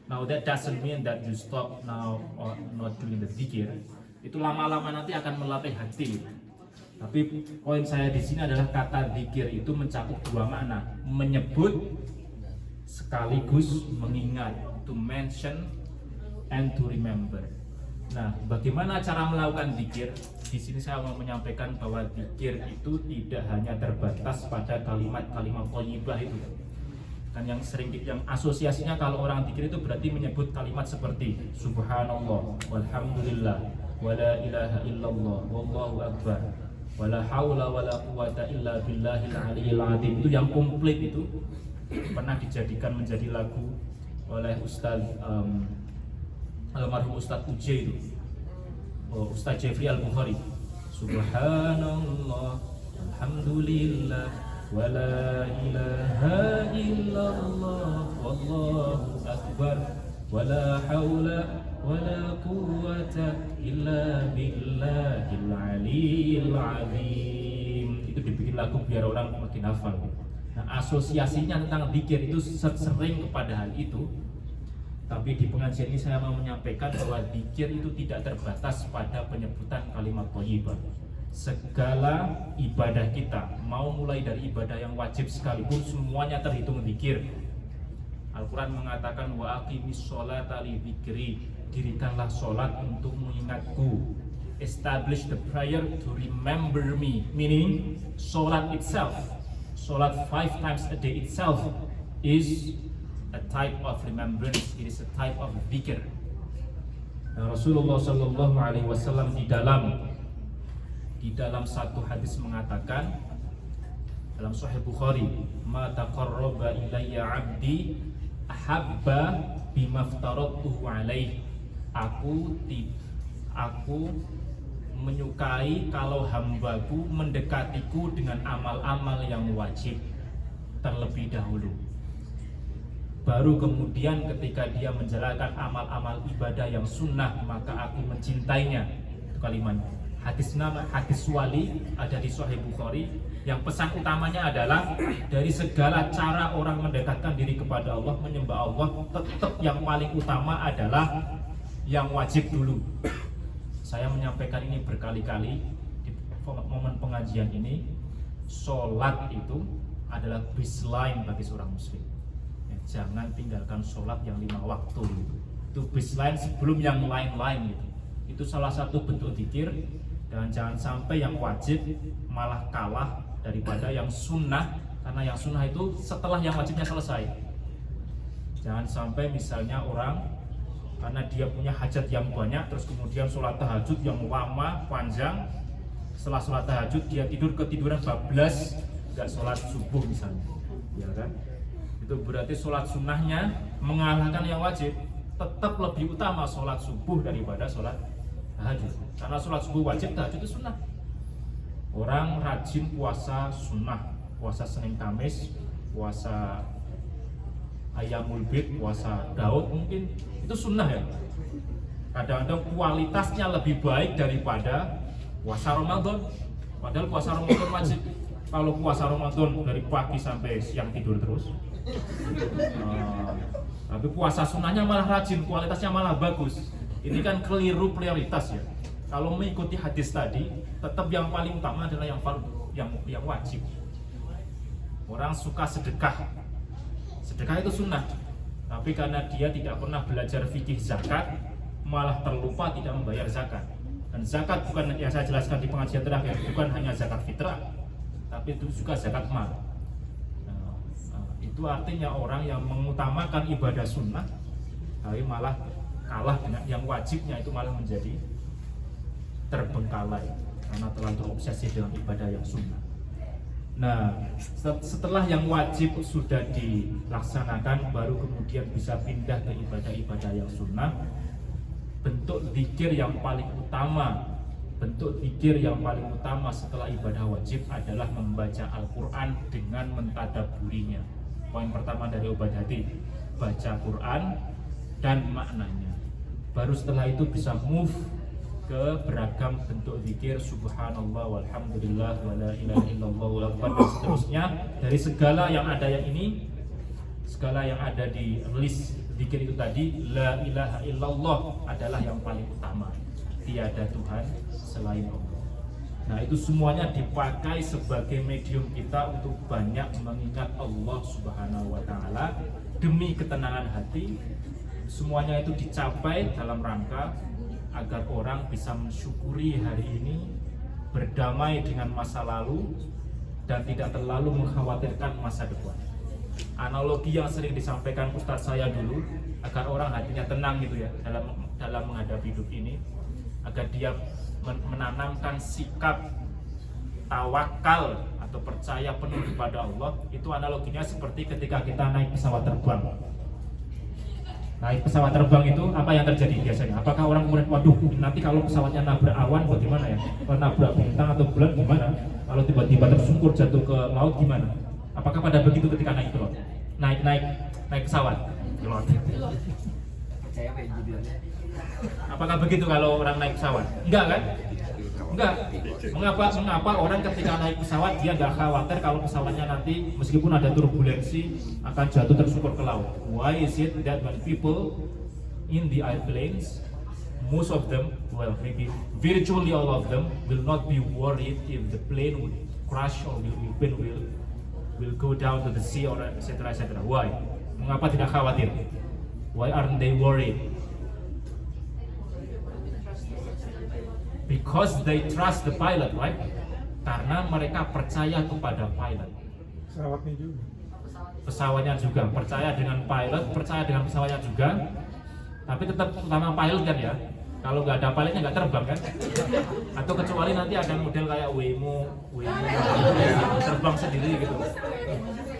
Now that doesn't mean that you stop now or not doing the zikir. Itu lama-lama nanti akan melatih hati. Tapi poin saya di sini adalah kata zikir itu mencakup dua makna, menyebut sekaligus mengingat, to mention and to remember. Nah, bagaimana cara melakukan zikir? Di sini saya mau menyampaikan bahwa zikir itu tidak hanya terbatas pada kalimat-kalimat thayyibah itu. Kan yang sering yang asosiasinya kalau orang zikir itu berarti menyebut kalimat seperti subhanallah, walhamdulillah, wala ilaha illallah, wallahu akbar, wala haula wala quwata illa billahil aliyil azim. Itu yang komplit, itu pernah dijadikan menjadi lagu oleh Ustaz almarhum Ustaz Uje itu, Ustaz Jeffrey Al-Bukhari. Subhanallah, alhamdulillah, wala ilaha illallah, wallahu akbar, wala haula wala quwwata illa billahil aliyil azim. Itu dibikin lagu biar orang makin hafal. Nah, asosiasinya tentang zikir itu sering kepada hal itu. Tapi di pengajian ini saya mau menyampaikan bahwa zikir itu tidak terbatas pada penyebutan kalimat thayyibah. Segala ibadah kita, mau mulai dari ibadah yang wajib sekalipun, semuanya terhitung zikir. Al-Quran mengatakan wa aqimis sholata li dzikri, dirikanlah sholat untuk mengingatku. Establish the prayer to remember me, meaning sholat itself, sholat 5 times a day itself is a type of remembrance, it is a type of zikir. Nah, Rasulullah Shallallahu Alaihi Wasallam di dalam satu hadis mengatakan dalam Sahih Bukhari, ma taqarraba ilayya 'abdi ahabba bima aftaratuhu alaihi. Aku menyukai kalau hambaku mendekatiku dengan amal-amal yang wajib terlebih dahulu. Baru kemudian ketika dia menjalankan amal-amal ibadah yang sunnah, maka aku mencintainya. Itu kalimatnya. Hadis wali ada di Sahih Bukhari. Yang pesan utamanya adalah dari segala cara orang mendekatkan diri kepada Allah, menyembah Allah, tetap yang paling utama adalah yang wajib dulu. Saya menyampaikan ini berkali-kali di momen pengajian ini. Sholat itu adalah baseline bagi seorang muslim. Jangan tinggalkan sholat yang 5 waktu itu baseline sebelum yang lain-lain gitu. Itu salah satu bentuk zikir. Dan jangan sampai yang wajib malah kalah daripada yang sunnah, karena yang sunnah itu setelah yang wajibnya selesai. Jangan sampai misalnya orang karena dia punya hajat yang banyak, terus kemudian sholat tahajud yang lama, panjang. Setelah sholat tahajud dia ketiduran bablas, gak sholat subuh misalnya, ya kan? Itu berarti sholat sunnahnya mengalahkan yang wajib. Tetap lebih utama sholat subuh daripada sholat tahajud, karena sholat subuh wajib, tahajud itu sunnah. Orang rajin puasa sunnah, puasa Senin Kamis, puasa Ayyamul Bid, puasa Daud mungkin, itu sunnah ya. Kadang-kadang kualitasnya lebih baik daripada puasa Ramadan, padahal puasa Ramadan wajib. Kalau puasa Ramadan dari pagi sampai siang tidur terus, tapi puasa sunnahnya malah rajin, kualitasnya malah bagus. Ini kan keliru prioritas ya. Kalau mengikuti hadis tadi, tetap yang paling utama adalah yang fardu, yang wajib. Orang suka sedekah. Sedekah itu sunnah. Tapi karena dia tidak pernah belajar fikih zakat, malah terlupa tidak membayar zakat. Dan zakat bukan yang saya jelaskan di pengajian terakhir, bukan hanya zakat fitrah, tapi itu juga zakat mal. Itu artinya orang yang mengutamakan ibadah sunnah, tapi malah kalah dengan yang wajibnya, itu malah menjadi terbengkalai karena terlalu obsesi dengan ibadah yang sunnah. Nah, setelah yang wajib sudah dilaksanakan, baru kemudian bisa pindah ke ibadah-ibadah yang sunnah. Bentuk zikir yang paling utama setelah ibadah wajib adalah membaca Al-Quran dengan mentadabburinya. Poin pertama dari obat hati, baca Quran dan maknanya. Baru setelah itu bisa move ke beragam bentuk zikir, subhanallah walhamdulillah wala ilaha illallah wal akbar, dan seterusnya. Dari segala yang ada di list zikir itu tadi, la ilaha illallah adalah yang paling utama. Tiada Tuhan selain Allah. Nah, itu semuanya dipakai sebagai medium kita untuk banyak mengingat Allah Subhanahu wa taala demi ketenangan hati. Semuanya itu dicapai dalam rangka agar orang bisa mensyukuri hari ini, berdamai dengan masa lalu, dan tidak terlalu mengkhawatirkan masa depan. Analogi yang sering disampaikan Ustadz saya dulu, agar orang hatinya tenang gitu ya dalam menghadapi hidup ini, agar dia menanamkan sikap tawakal atau percaya penuh kepada Allah. Itu analoginya seperti ketika kita naik pesawat terbang. Naik pesawat terbang itu apa yang terjadi biasanya? Apakah orang kemudian, waduh nanti kalau pesawatnya nabrak awan bagaimana ya? Kalau nabrak bintang atau bulan gimana? Kalau tiba-tiba tersungkur jatuh ke laut gimana? Apakah pada begitu ketika naik pilot? Naik pesawat pilot. Percaya apa yang judulnya? Apakah begitu kalau orang naik pesawat? Enggak kan? Enggak. Mengapa orang ketika naik pesawat dia enggak khawatir kalau pesawatnya nanti meskipun ada turbulensi akan jatuh tersungkur ke laut? Why is it that when people in the airplanes, most of them, well maybe virtually all of them, will not be worried if the plane would crash or will go down to the sea or etc. Why? Mengapa tidak khawatir? Why aren't they worried? Because they trust the pilot, right? Karena mereka percaya kepada pilot. Pesawatnya juga. Pesawatnya juga percaya dengan pilot, percaya dengan pesawatnya juga. Tapi tetap utama pilot kan ya. Kalau nggak ada pilotnya nggak terbang kan? Atau kecuali nanti ada model kayak Waymo terbang sendiri gitu.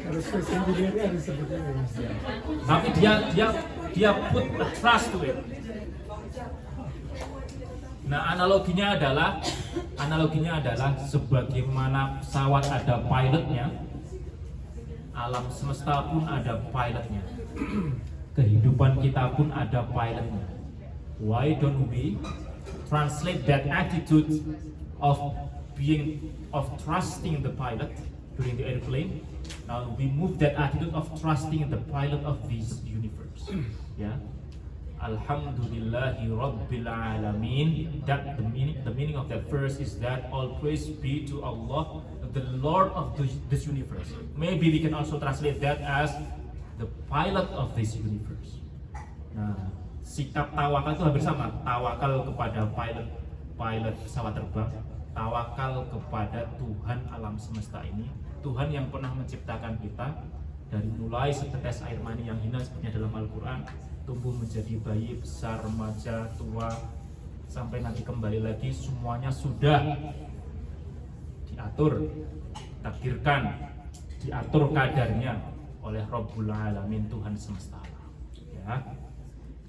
Harus engineer-nya harus seperti itu. Tapi dia put a trust to it. Nah, analoginya adalah sebagaimana pesawat ada pilotnya, alam semesta pun ada pilotnya. Kehidupan kita pun ada pilotnya. Why don't we translate that attitude of trusting the pilot during the airplane? Now we move that attitude of trusting the pilot of this universe. Yeah. Alhamdulillahi Rabbil Alamin. That the meaning of that verse is that all praise be to Allah, the Lord of this universe. Maybe we can also translate that as the pilot of this universe. Nah, sikap tawakal itu hampir sama. Tawakal kepada pilot pesawat terbang, tawakal kepada Tuhan alam semesta ini, Tuhan yang pernah menciptakan kita dari mulai setetes air mani yang hina seperti dalam Al-Quran, tumbuh menjadi bayi, besar, remaja, tua, sampai nanti kembali lagi, semuanya sudah diatur, takdirkan, diatur kadarnya oleh Rabbul Alamin, Tuhan semesta alam. Ya.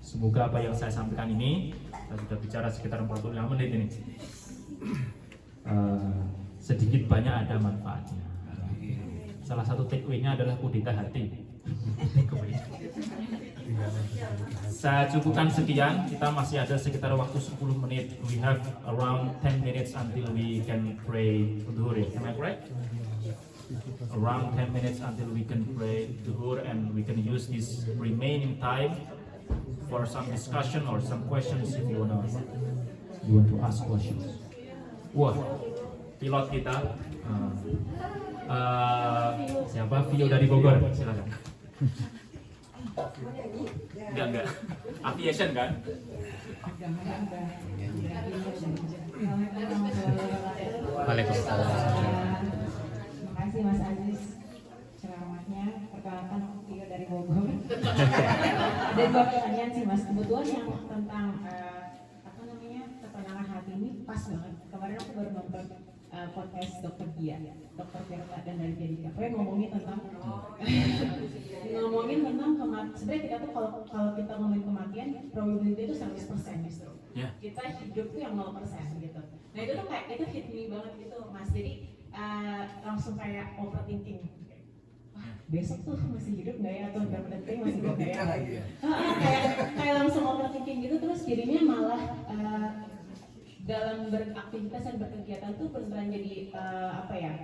Semoga apa yang saya sampaikan ini, saya sudah bicara sekitar 45 menit ini, sedikit banyak ada manfaatnya. Salah satu takeaway-nya adalah kudeta hati. Saya cukupkan sekian, kita masih ada sekitar waktu 10 menit. We have around 10 minutes until we can pray Dhuhr. Am I correct? Around 10 minutes until we can pray Dhuhr, and we can use this remaining time for some discussion or some questions if you want to ask questions. Wah, pilot kita siapa? Vio dari Bogor, silakan. Enggak. Aviation kan? Waalaikumsalam. Terima kasih Mas Aziz ceramahnya. Perkenalkan aku Vio dari Bogor. Ada dua pertanyaan sih Mas. Kebetulan yang tentang ketenangan hati ini pas banget. Kemarin aku baru nonton podcast Dokter Dia, Dokter Firta dan dari Jadika. Saya ngomongin tentang sebenarnya kita tuh kalau kita ngomongin kematian, probability itu 100% justru. Yeah. Kita hidup tuh yang 0% gitu. Nah itu tuh kayak itu hit me banget gitu Mas. Jadi langsung kayak overthinking. Wah, besok tuh masih hidup nggak ya atau berapa detik masih hidup nggak ya? Kayak langsung overthinking gitu, terus jadinya malah dalam beraktivitas dan berkegiatan tuh beneran jadi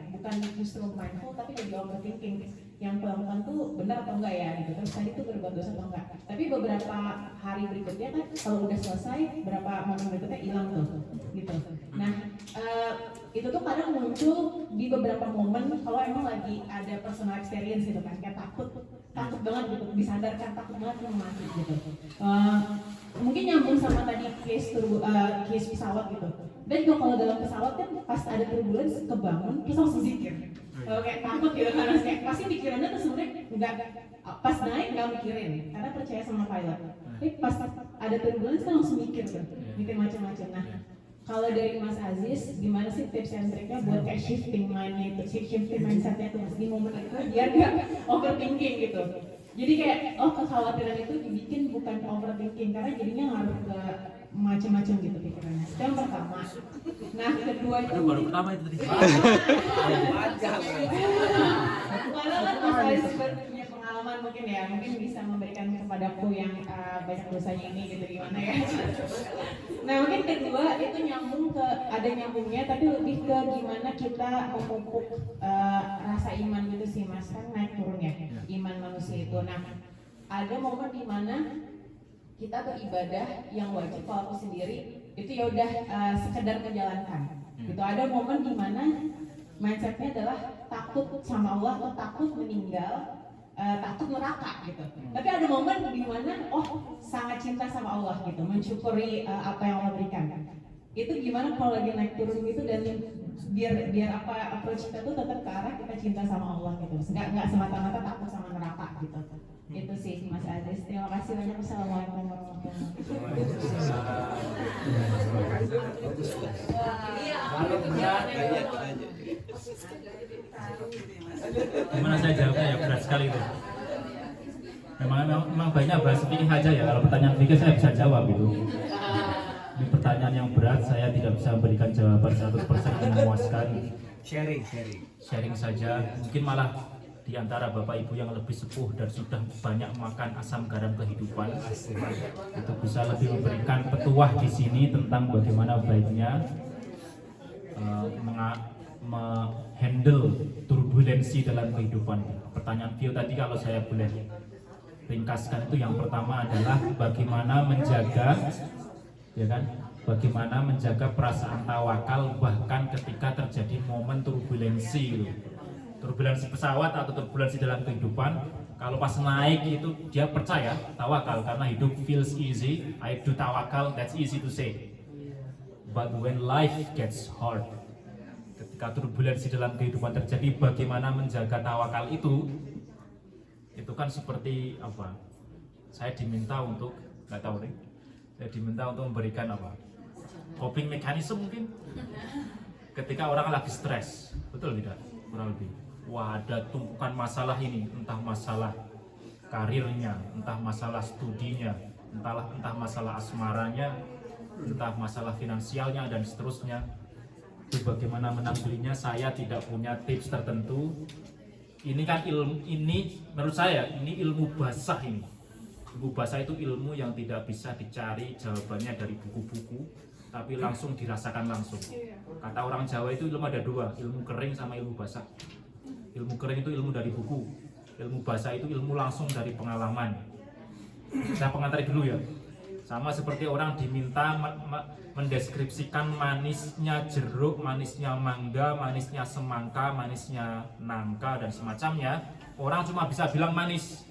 bukan justru mindful tapi jadi overthinking. Yang pelan-pelan tuh benar atau enggak ya gitu, terus tadi tuh berbuat dosa atau enggak. Tapi beberapa hari berikutnya kan kalau udah selesai, berapa momen berikutnya hilang tuh gitu. Nah itu tuh kadang muncul di beberapa momen kalau emang lagi ada personal experience gitu kan, kayak takut banget gitu, disadarkan takut banget mau mati gitu. Mungkin nyambung sama tadi case pesawat gitu. Dan juga kalau dalam pesawat kan pas ada turbulence kebangun terus langsung zikir. Kayak takut gitu kan, kayak pasti pikirannya tuh sebenarnya enggak, pas naik nggak mikirin karena percaya sama pilot. Tapi pas ada turbulence kan langsung mikir macam-macam. Nah kalau dari Mas Aziz, gimana sih tips and triknya buat kayak shifting mindsetnya tuh di momen itu biar nggak overthinking gitu. Jadi kayak kekhawatiran itu dibikin bukan overthinking karena jadinya ngaruh ke macam-macam gitu pikirannya. Itu yang pertama. Nah kedua itu baru pertama itu tadi. Kalau kan Mas Aziz punya pengalaman mungkin bisa memberikan kepadaku yang banyak dosanya ini gitu gimana ya. Nah mungkin kedua itu nyambungnya tapi lebih ke gimana kita memupuk rasa iman gitu sih Mas, kan naik turunnya iman manusia itu. Nah ada momen di mana kita beribadah yang wajib kalau aku sendiri itu ya udah sekedar menjalankan gitu. Ada momen di mana mindsetnya adalah takut sama Allah atau takut meninggal, takut neraka gitu. Tapi ada momen di mana sangat cinta sama Allah gitu, mensyukuri apa yang Allah berikan. Itu gimana kalau lagi naik turun gitu dan biar approach kita tuh tetap ke arah kita cinta sama Allah gitu. Nggak semata-mata takut sama neraka gitu. Itu sih Mas Aziz. Terima kasih banyak. Assalamualaikum warahmatullahi wabarakatuh. Gimana saya jawabnya ya, berat sekali itu. Memang banyak bahas fikih aja ya. Kalau pertanyaan fikih saya bisa jawab gitu. Ini pertanyaan yang berat, saya tidak bisa memberikan jawaban 100% yang memuaskan. Sharing saja. Mungkin malah di antara bapak ibu yang lebih sepuh dan sudah banyak makan asam garam kehidupan, itu bisa lebih memberikan petuah di sini tentang bagaimana baiknya menghandle turbulensi dalam kehidupan. Pertanyaan Vio tadi kalau saya boleh ringkaskan itu yang pertama adalah bagaimana menjaga perasaan tawakal bahkan ketika terjadi momen turbulensi pesawat atau turbulensi dalam kehidupan. Kalau pas naik itu dia percaya tawakal karena hidup feels easy, I do tawakal, that's easy to say. But when life gets hard, ketika turbulensi dalam kehidupan terjadi, bagaimana menjaga tawakal itu kan seperti apa? Saya diminta untuk memberikan coping mechanism mungkin ketika orang lagi stres, betul tidak? Kurang lebih. Wah, ada tumpukan masalah ini, entah masalah karirnya, entah masalah studinya, entah masalah asmaranya, entah masalah finansialnya dan seterusnya. Itu bagaimana menanggulinya, saya tidak punya tips tertentu. Ini kan menurut saya ini ilmu basah ini. Ilmu basah itu ilmu yang tidak bisa dicari jawabannya dari buku-buku, tapi langsung dirasakan langsung. Kata orang Jawa itu ilmu ada dua, ilmu kering sama ilmu basah. Ilmu kering itu ilmu dari buku, ilmu basah itu ilmu langsung dari pengalaman. Saya pengantar dulu ya. Sama seperti orang diminta mendeskripsikan manisnya jeruk, manisnya mangga, manisnya semangka, manisnya nangka dan semacamnya. Orang cuma bisa bilang manis,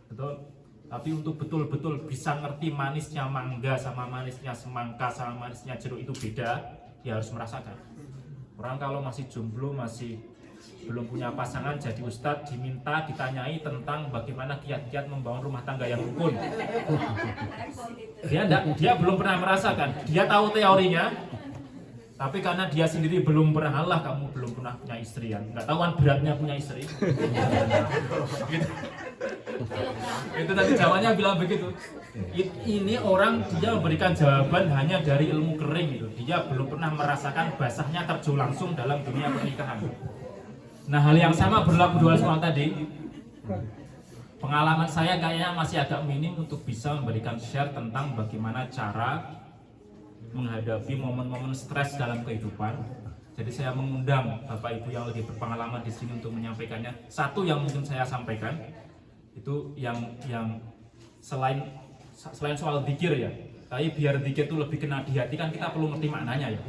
betul. Tapi untuk betul-betul bisa ngerti manisnya mangga sama manisnya semangka sama manisnya jeruk itu beda, ya harus merasakan. Orang kalau masih jomblo, masih belum punya pasangan, jadi ustadz diminta ditanyai tentang bagaimana kiat-kiat membangun rumah tangga yang rukun. Dia belum pernah merasakan. Dia tahu teorinya, tapi karena dia sendiri belum pernah, Allah kamu belum pernah punya istri ya, nggak tahu kan beratnya punya istri. Itu tadi jawabannya bilang begitu. Ini orang dia memberikan jawaban hanya dari ilmu kering gitu. Dia belum pernah merasakan basahnya terjun langsung dalam dunia pernikahan. Nah, hal yang sama berlaku dua soal tadi. Pengalaman saya kayaknya masih agak minim untuk bisa memberikan share tentang bagaimana cara menghadapi momen-momen stres dalam kehidupan. Jadi saya mengundang Bapak Ibu yang lebih berpengalaman di sini untuk menyampaikannya. Satu yang mungkin saya sampaikan itu yang selain soal zikir ya. Tapi biar zikir itu lebih kena di hati kan kita perlu ngerti maknanya ya.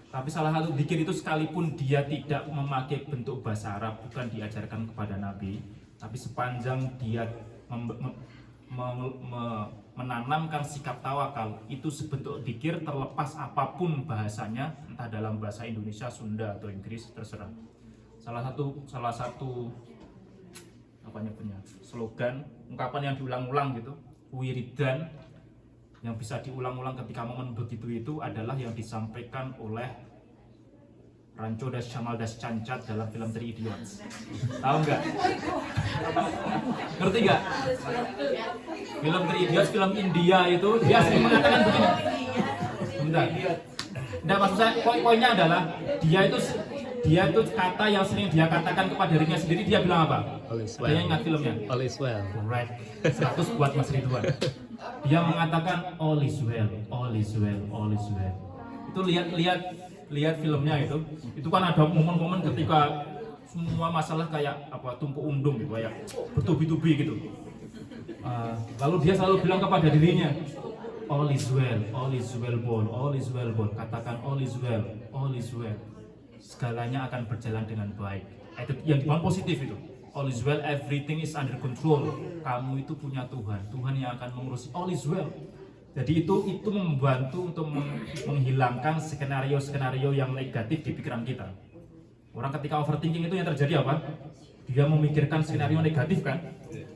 Tapi salah satu zikir itu sekalipun dia tidak memakai bentuk bahasa Arab, bukan diajarkan kepada Nabi, tapi sepanjang dia menanamkan sikap tawakal, itu sebentuk zikir terlepas apapun bahasanya, entah dalam bahasa Indonesia, Sunda atau Inggris, terserah. Salah satu apa nyebutnya, slogan, ungkapan yang diulang-ulang gitu, wiridan yang bisa diulang-ulang ketika momen begitu itu adalah yang disampaikan oleh Rancho Das Jamal Das Cancat dalam film Three Idiots. Tahu nggak? Ngerti nggak? Film Three Idiots, film India itu dia sering mengatakan begini. Bentar. Nah, maksud saya poinnya adalah dia itu kata yang sering dia katakan kepada dirinya sendiri. Dia bilang apa? Dia ingat filmnya. All is well. Right. 100 buat Mas Ridwan. Dia mengatakan all is well, all is well, all is well. Itu lihat filmnya itu kan ada momen-momen ketika semua masalah kayak apa tumpuk undung gitu, kayak bertubi-tubi gitu. Lalu dia selalu bilang kepada dirinya, all is well bon, all is well bon. Katakan all is well, all is well. Segalanya akan berjalan dengan baik. Itu yang dibangun positif itu. All is well, everything is under control. Kamu itu punya Tuhan yang akan mengurusi. All is well. Jadi itu membantu untuk menghilangkan skenario-skenario yang negatif di pikiran kita. Orang ketika overthinking itu yang terjadi apa? Dia memikirkan skenario negatif kan?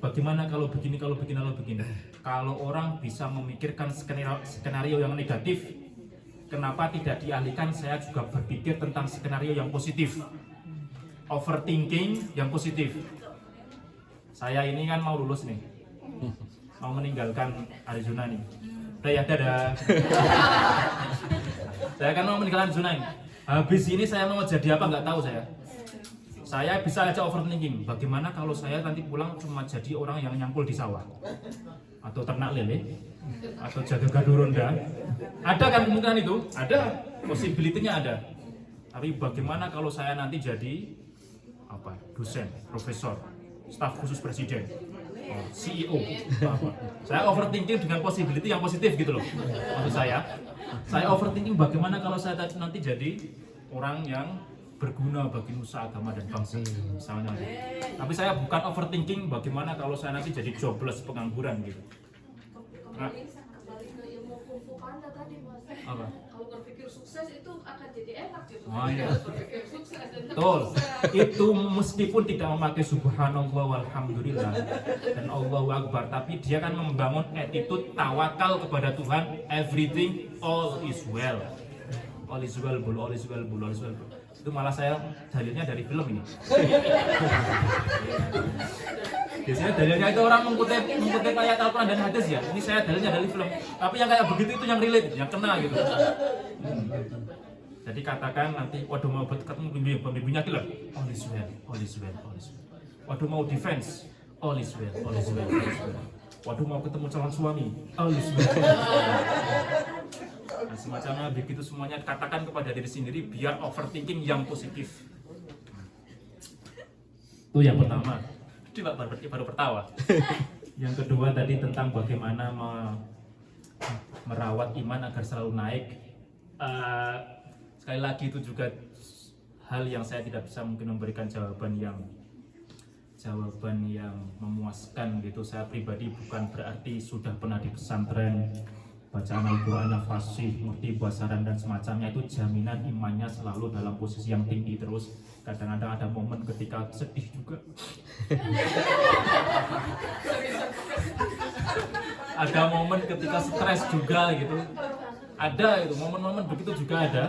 Bagaimana kalau begini, kalau begini, kalau begini. Kalau orang bisa memikirkan skenario yang negatif, kenapa tidak dialihkan saya juga berpikir tentang skenario yang positif? Overthinking yang positif. Saya ini kan mau lulus nih, mau meninggalkan Arizona nih. Dadah. Saya kan mau meninggalkan Arizona ini. Habis ini saya mau jadi apa nggak tahu saya. Saya bisa aja overthinking. Bagaimana kalau saya nanti pulang cuma jadi orang yang nyangkul di sawah, atau ternak lele, atau jaga gadu ronda. Ada kan kemungkinan itu? Ada, possibility-nya ada. Tapi bagaimana kalau saya nanti jadi apa? Dosen, profesor, staf khusus presiden, CEO, apa? Saya overthinking dengan possibility yang positif gitu loh. Maksud saya overthinking bagaimana kalau saya nanti jadi orang yang berguna bagi nusa, agama dan bangsa misalnya. Tapi saya bukan overthinking bagaimana kalau saya nanti jadi jobless, pengangguran gitu. Kembali ke ilmu kungfu Panda tadi Mas. Apa? Kalau berpikir sukses itu akan jadi enak gitu. Oh iya. Berpikir sukses dan Betul. Itu meskipun tidak memakai subhanallah walhamdulillah dan Allahu akbar, tapi dia kan membangun attitude tawakal kepada Tuhan. Everything all is well. All is well, bul, all is well, bul, all is well. Itu malah saya dalilnya dari film ini. Biasanya dalilnya itu orang mengutip ayat Al-Quran dan hadis ya. Ini saya dalilnya dari film. Tapi yang kayak begitu itu yang relate, yang kena gitu. Jadi katakan nanti, waduh mau ketemu pembimbingnya gila. All is well, all is well, all is well. Waduh mau defense, all is well, all is well, all is well. Waduh mau ketemu calon suami, all is well. Nah, semacamnya begitu semuanya katakan kepada diri sendiri biar overthinking yang positif. Itu yang pertama. Coba baru pertawa. Yang kedua tadi tentang bagaimana merawat iman agar selalu naik. Sekali lagi itu juga hal yang saya tidak bisa mungkin memberikan jawaban yang memuaskan gitu. Saya pribadi bukan berarti sudah pernah di pesantren, bacaan Al-Quran yang fasih, ngerti basaran dan semacamnya, itu jaminan imannya selalu dalam posisi yang tinggi terus. Kadang-kadang ada momen ketika sedih juga. Ada momen ketika stres juga gitu. Ada itu momen-momen begitu juga ada.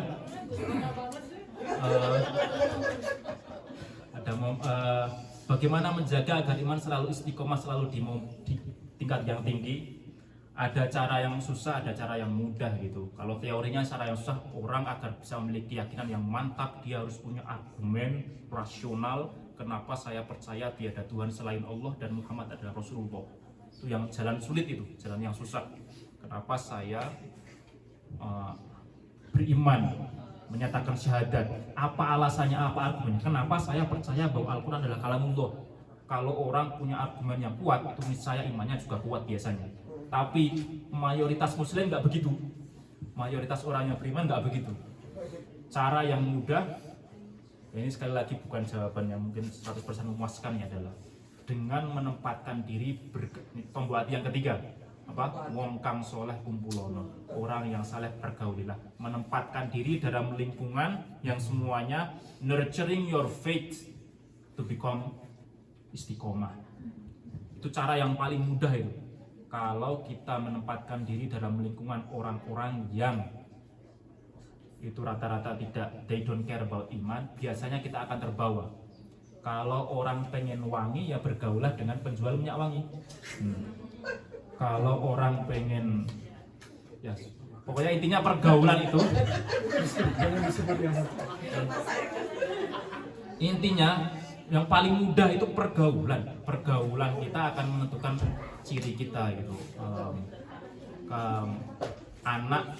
Bagaimana menjaga agar iman selalu istiqomah, selalu di tingkat yang tinggi. Ada cara yang susah, ada cara yang mudah gitu. Kalau teorinya cara yang susah, orang agar bisa memiliki keyakinan yang mantap, dia harus punya argumen rasional kenapa saya percaya tiada Tuhan selain Allah dan Muhammad adalah Rasulullah. Itu yang jalan sulit, itu jalan yang susah. Kenapa saya beriman, menyatakan syahadat, apa alasannya, apa argumennya, kenapa saya percaya bahwa Al-Quran adalah kalamullah. Kalau orang punya argumen yang kuat, itu niscaya imannya juga kuat biasanya. Tapi mayoritas muslim nggak begitu. Mayoritas orang yang beriman nggak begitu. Cara yang mudah, ini sekali lagi bukan jawaban yang mungkin 100% memuaskan, ya, adalah dengan menempatkan diri pembuat yang ketiga, apa? Wong kang soleh kumpulono, orang yang saleh pergaulilah. Menempatkan diri dalam lingkungan yang semuanya nurturing your faith to become istiqomah. Itu cara yang paling mudah itu. Kalau kita menempatkan diri dalam lingkungan orang-orang yang itu rata-rata they don't care about iman, biasanya kita akan terbawa. Kalau orang pengen wangi, ya bergaulah dengan penjual minyak wangi. Kalau orang pengen, ya pokoknya intinya pergaulan itu. Intinya yang paling mudah itu pergaulan. Pergaulan kita akan menentukan ciri kita gitu. Anak,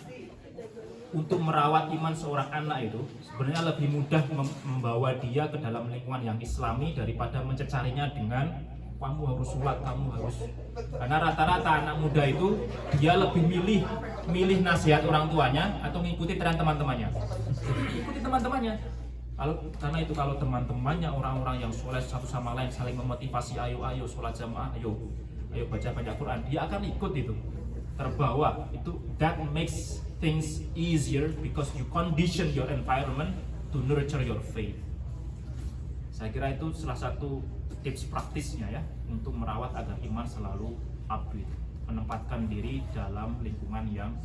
untuk merawat iman seorang anak itu sebenarnya lebih mudah membawa dia ke dalam lingkungan yang islami daripada mencecarinya dengan kamu harus sholat, kamu harus. Karena rata-rata anak muda itu dia lebih milih nasihat orang tuanya atau mengikuti tren teman-temannya. Ikuti teman-temannya. Karena itu kalau teman-temannya orang-orang yang soleh satu sama lain saling memotivasi, ayo sholat jamaah, ayo baca banyak Quran, dia akan ikut itu, terbawa. Itu that makes things easier because you condition your environment to nurture your faith. Saya kira itu salah satu tips praktisnya ya untuk merawat agar iman selalu upbeat, menempatkan diri dalam lingkungan yang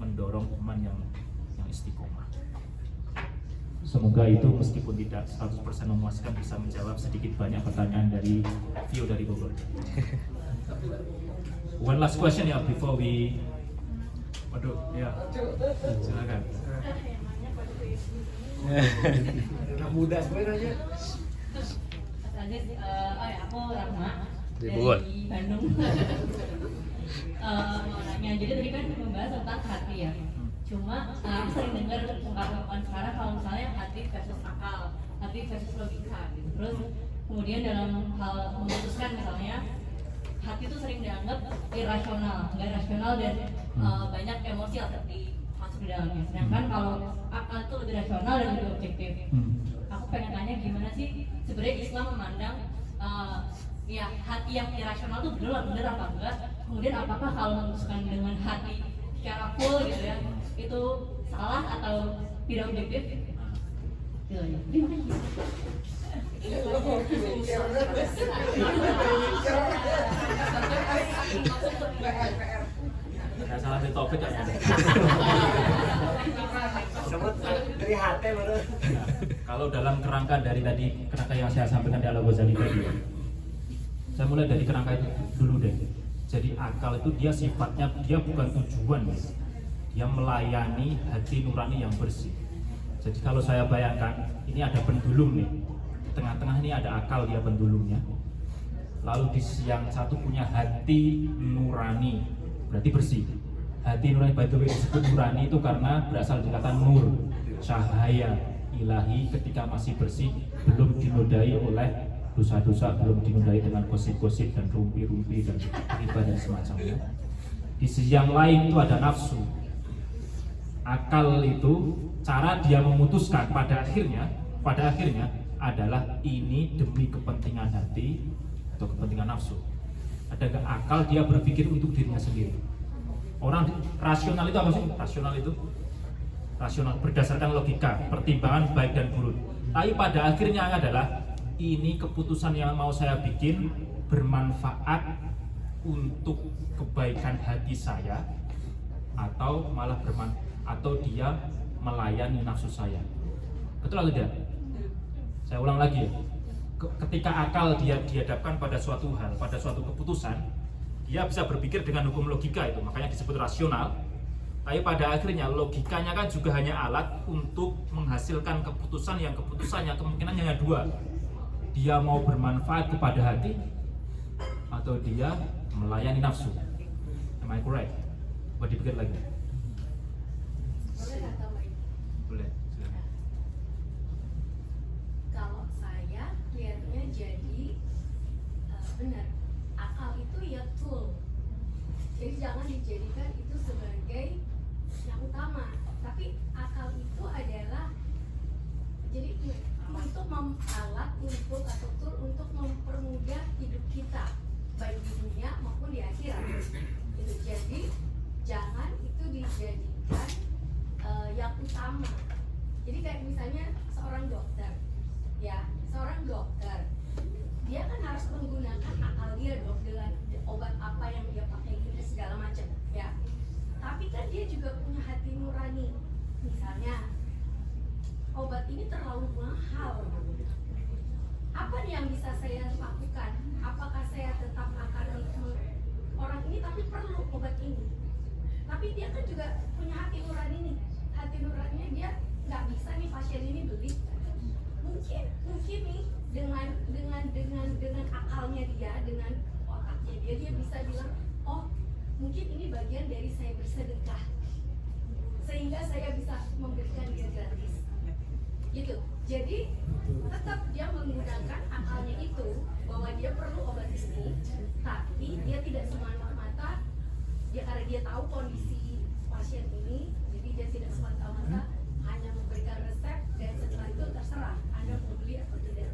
mendorong iman yang istiqomah. Semoga itu meskipun tidak 100% memuaskan bisa menjawab sedikit banyak pertanyaan dari Vio dari Bogor. One last question ya before we. Waduh, ya. Silakan. Anak muda sebenarnya. Aku Rahma Dari dari Bandung. Mau nanya, jadi tadi kan membahas tentang hati ya. Cuma aku sering dengar ungkapan sekarang kalau misalnya hati versus akal, hati versus logika gitu. Terus kemudian dalam hal memutuskan misalnya hati itu sering dianggap irasional, nggak rasional dan banyak emosi seperti masuk di dalamnya. Sedangkan kalau akal itu lebih rasional dan lebih objektif. Aku pengen tanya gimana sih sebenarnya Islam memandang ya hati yang irasional itu benar apa enggak? Kemudian apakah kalau memutuskan dengan hati secara full gitu ya itu salah atau tidak objektif? Gitu ya. Terima kasih. Nggak salah di topik kan? Dari hati baru. Kalau dalam kerangka dari tadi, kerangka yang saya sampaikan di Al-Ghazali tadi, saya mulai dari kerangka itu dulu deh. Jadi akal itu dia sifatnya, dia bukan tujuan, dia melayani hati nurani yang bersih. Jadi kalau saya bayangkan, ini ada pendulum nih, di tengah-tengah ini ada akal, dia pendulumnya. Lalu di sisi yang satu punya hati nurani, berarti bersih. Hati nurani, by the way, disebut nurani itu karena berasal dari kata nur, cahaya ilahi ketika masih bersih, belum dinodai oleh dosa-dosa belum dinodai dengan gosip-gosip dan rumpi-rumpi dan riba dan semacamnya. Di sisi yang lain itu ada nafsu. Akal itu cara dia memutuskan pada akhirnya adalah ini demi kepentingan hati atau kepentingan nafsu. Ada nggak akal dia berpikir untuk dirinya sendiri. Orang rasional itu apa sih? Rasional berdasarkan logika, pertimbangan baik dan buruk. Tapi pada akhirnya adalah ini keputusan yang mau saya bikin bermanfaat untuk kebaikan hati saya atau malah atau dia melayani nafsu saya. Betul atau tidak? Saya ulang lagi ya. Ketika akal dia dihadapkan pada suatu hal, pada suatu keputusan, dia bisa berpikir dengan hukum logika itu, makanya disebut rasional. Tapi pada akhirnya logikanya kan juga hanya alat untuk menghasilkan keputusan yang keputusannya kemungkinan hanya dua. Dia mau bermanfaat kepada hati atau dia melayani nafsu. Am I correct? Coba dipikir lagi. Boleh nggak tambahin? Boleh. Silakan. Kalau saya lihatnya jadi benar, akal itu ya tool. Jadi jangan dijadikan itu sebagai yang utama. Tapi akal itu adalah jadi untuk alat untuk atau tool untuk mempermudah hidup kita baik di dunia maupun di akhirat. Gitu. Jadi jangan itu dijadikan yang utama. Jadi kayak misalnya seorang dokter, ya seorang dokter, dia kan harus menggunakan akal dia dong dengan obat apa yang dia pakai gitu segala macam, ya. Tapi kan dia juga punya hati nurani. Misalnya obat ini terlalu mahal. Apa nih yang bisa saya lakukan? Apakah saya tetap akan orang ini tapi perlu obat ini? Tapi dia kan juga punya hati nurani nih. Hati nuraninya dia nggak bisa nih pasien ini beli. Mungkin nih dengan akalnya dia, dengan otaknya dia bisa bilang, oh mungkin ini bagian dari saya bersedekah, sehingga saya bisa memberikan dia gratis. Gitu. Jadi tetap dia menggunakan akalnya itu bahwa dia perlu obat ini, tapi dia tidak semata-mata dia karena dia tahu kondisi pasien ini, jadi dia tidak semata-mata hanya memberikan resep dan setelah itu terserah Anda mau beli atau tidak.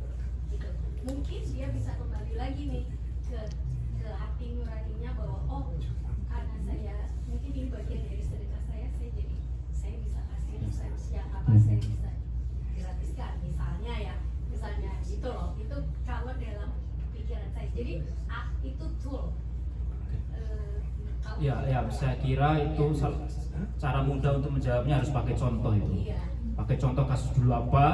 Gitu. Mungkin dia bisa kembali lagi nih ke hati nuraninya bahwa oh karena saya mungkin ini bagian dari sedekah saya jadi saya bisa kasih resep yang apa saya bisa gratiskan misalnya gitu loh. Itu kalau dalam pikiran saya. Jadi itu tool. Ya, saya kira itu cara mudah untuk menjawabnya harus pakai contoh itu. Iya. Pakai contoh kasus dulu apa,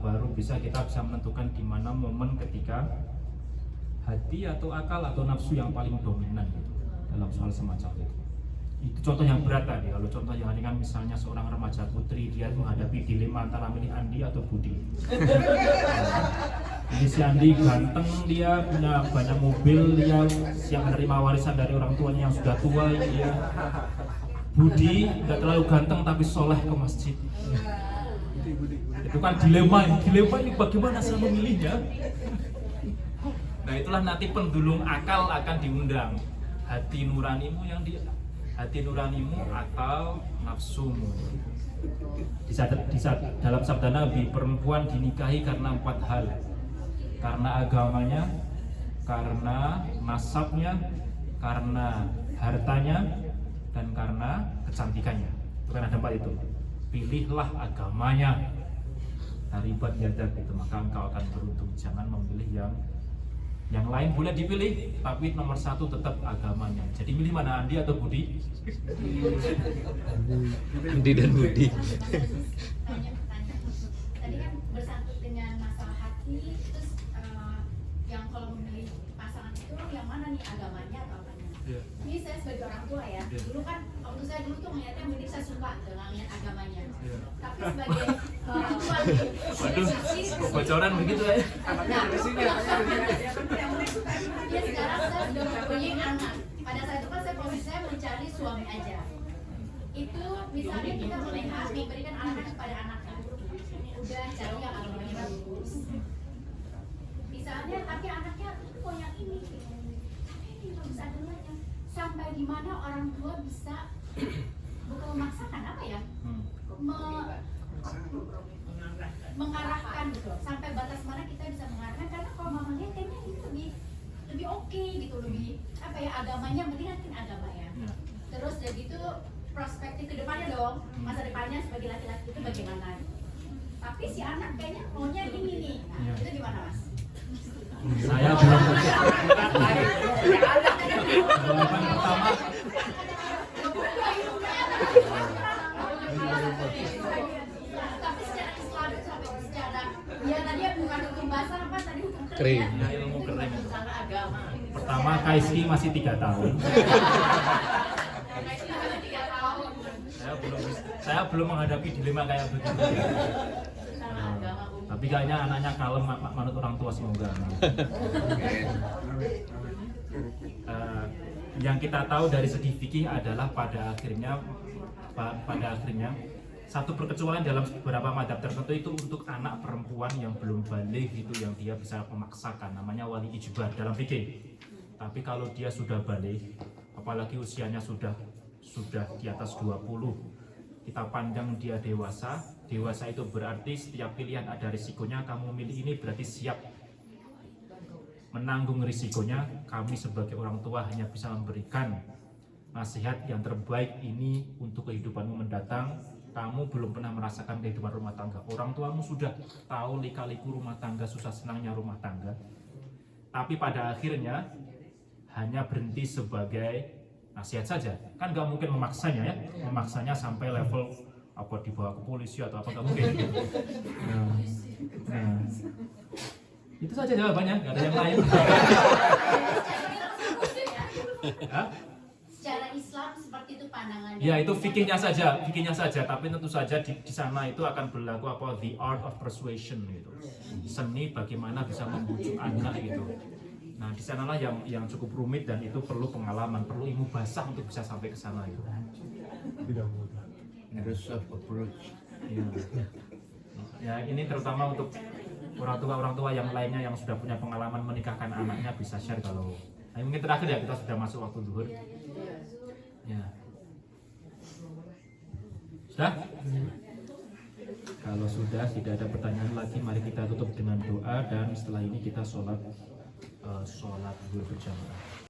baru kita bisa menentukan di mana momen ketika hati atau akal atau nafsu yang paling dominan gitu, dalam soal semacam itu. Itu contoh yang berat tadi. Kalau contoh yang ringan misalnya seorang remaja putri dia menghadapi dilema antara milih Andi atau Budi. Ini si Andi ganteng, dia punya banyak mobil, dia siap menerima warisan dari orang tuanya yang sudah tua. Dia Budi nggak terlalu ganteng tapi soleh ke masjid. Itu kan dilema ini bagaimana saya memilihnya? Nah itulah nanti pendulum akal akan diundang. Hati nuranimu atau nafsumu. Dalam sabda Nabi, perempuan dinikahi karena 4 hal. Karena agamanya, karena nasabnya, karena hartanya, dan karena kecantikannya. Itu kan ada 4 itu. Pilihlah agamanya. Haribat yadak itu, maka engkau akan beruntung. Jangan memilih yang lain boleh dipilih, tapi nomor 1 tetap agamanya. Jadi milih mana, Andi atau Budi? Andi dan Budi. Tanya pertanyaan. Tadi kan bersangkut dengan masalah hati, terus yang kalau memilih pasangan itu yang mana nih, agamanya atau apanya? Yeah. Ini saya sebagai orang tua ya, Yeah. dulu kan waktu saya dulu tuh ngeliatnya mending saya suka dengan lihat agamanya. Yeah. Tapi sebagai orang tua, Waduh, bocoran begitu ya? ya sekarang saya sudah mempunyai anak. Pada saat itu kan posisi saya mencari suami aja. Itu misalnya kita melihat memberikan anak kepada anak udah cari yang agamanya bagus. Di misalnya tapi anaknya kok yang ini gitu. Tapi ini bagus adalannya sampai di mana orang tua bisa bukan memaksakan apa ya mengarahkan gitu sampai batas mana kita bisa mengarahkan karena kalau mama lihat kayaknya ini lebih oke gitu lebih apa ya agamanya mendingan agama ya terus jadi itu perspektif kedepannya dong masa depannya sebagai laki-laki itu bagaimana tapi si anak kayaknya maunya ini nih nah, itu gimana mas? Saya belum jawaban pertama tapi secara Islam secara ya tadi bukan hukum basar apa tadi hukum Kering. ya ilmu kering. secara agama Pertama, Kaiski masih 3 tahun. Saya belum menghadapi dilema kayak begitu. Tapi kayaknya anaknya kalem manut orang tua semoga. Yang kita tahu dari segi fikih adalah pada akhirnya satu perkecualian dalam beberapa madhab tertentu itu untuk anak perempuan yang belum balik itu yang dia bisa memaksakan namanya wali ijbar dalam fikih. Tapi kalau dia sudah balik, apalagi usianya sudah di atas 20, kita pandang dia dewasa itu berarti setiap pilihan ada risikonya, kamu milih ini berarti siap menanggung risikonya. Kami sebagai orang tua hanya bisa memberikan nasihat yang terbaik ini untuk kehidupanmu mendatang. Kamu belum pernah merasakan kehidupan rumah tangga, orang tuamu sudah tahu lika-liku rumah tangga, susah senangnya rumah tangga, tapi pada akhirnya hanya berhenti sebagai nasihat saja, kan nggak mungkin memaksanya sampai level apa dibawa ke polisi atau apa, nggak mungkin. Nah, itu saja jawabannya, nggak ada yang lain. secara Islam seperti itu pandangannya Ya itu fikihnya saja, tapi tentu saja di sana itu akan berlaku apa the art of persuasion gitu, seni bagaimana bisa membujuk anak gitu. Nah di sanalah yang cukup rumit dan itu perlu pengalaman, perlu ilmu basah untuk bisa sampai ke sana itu. Tidak mudah. Harus soft approach. Ya ini terutama untuk orang tua yang lainnya yang sudah punya pengalaman menikahkan anaknya bisa share kalau. Nah, mungkin terakhir ya kita sudah masuk waktu zuhur. Ya. Sudah? Kalau sudah tidak ada pertanyaan lagi, mari kita tutup dengan doa dan setelah ini kita sholat zuhur berjamaah.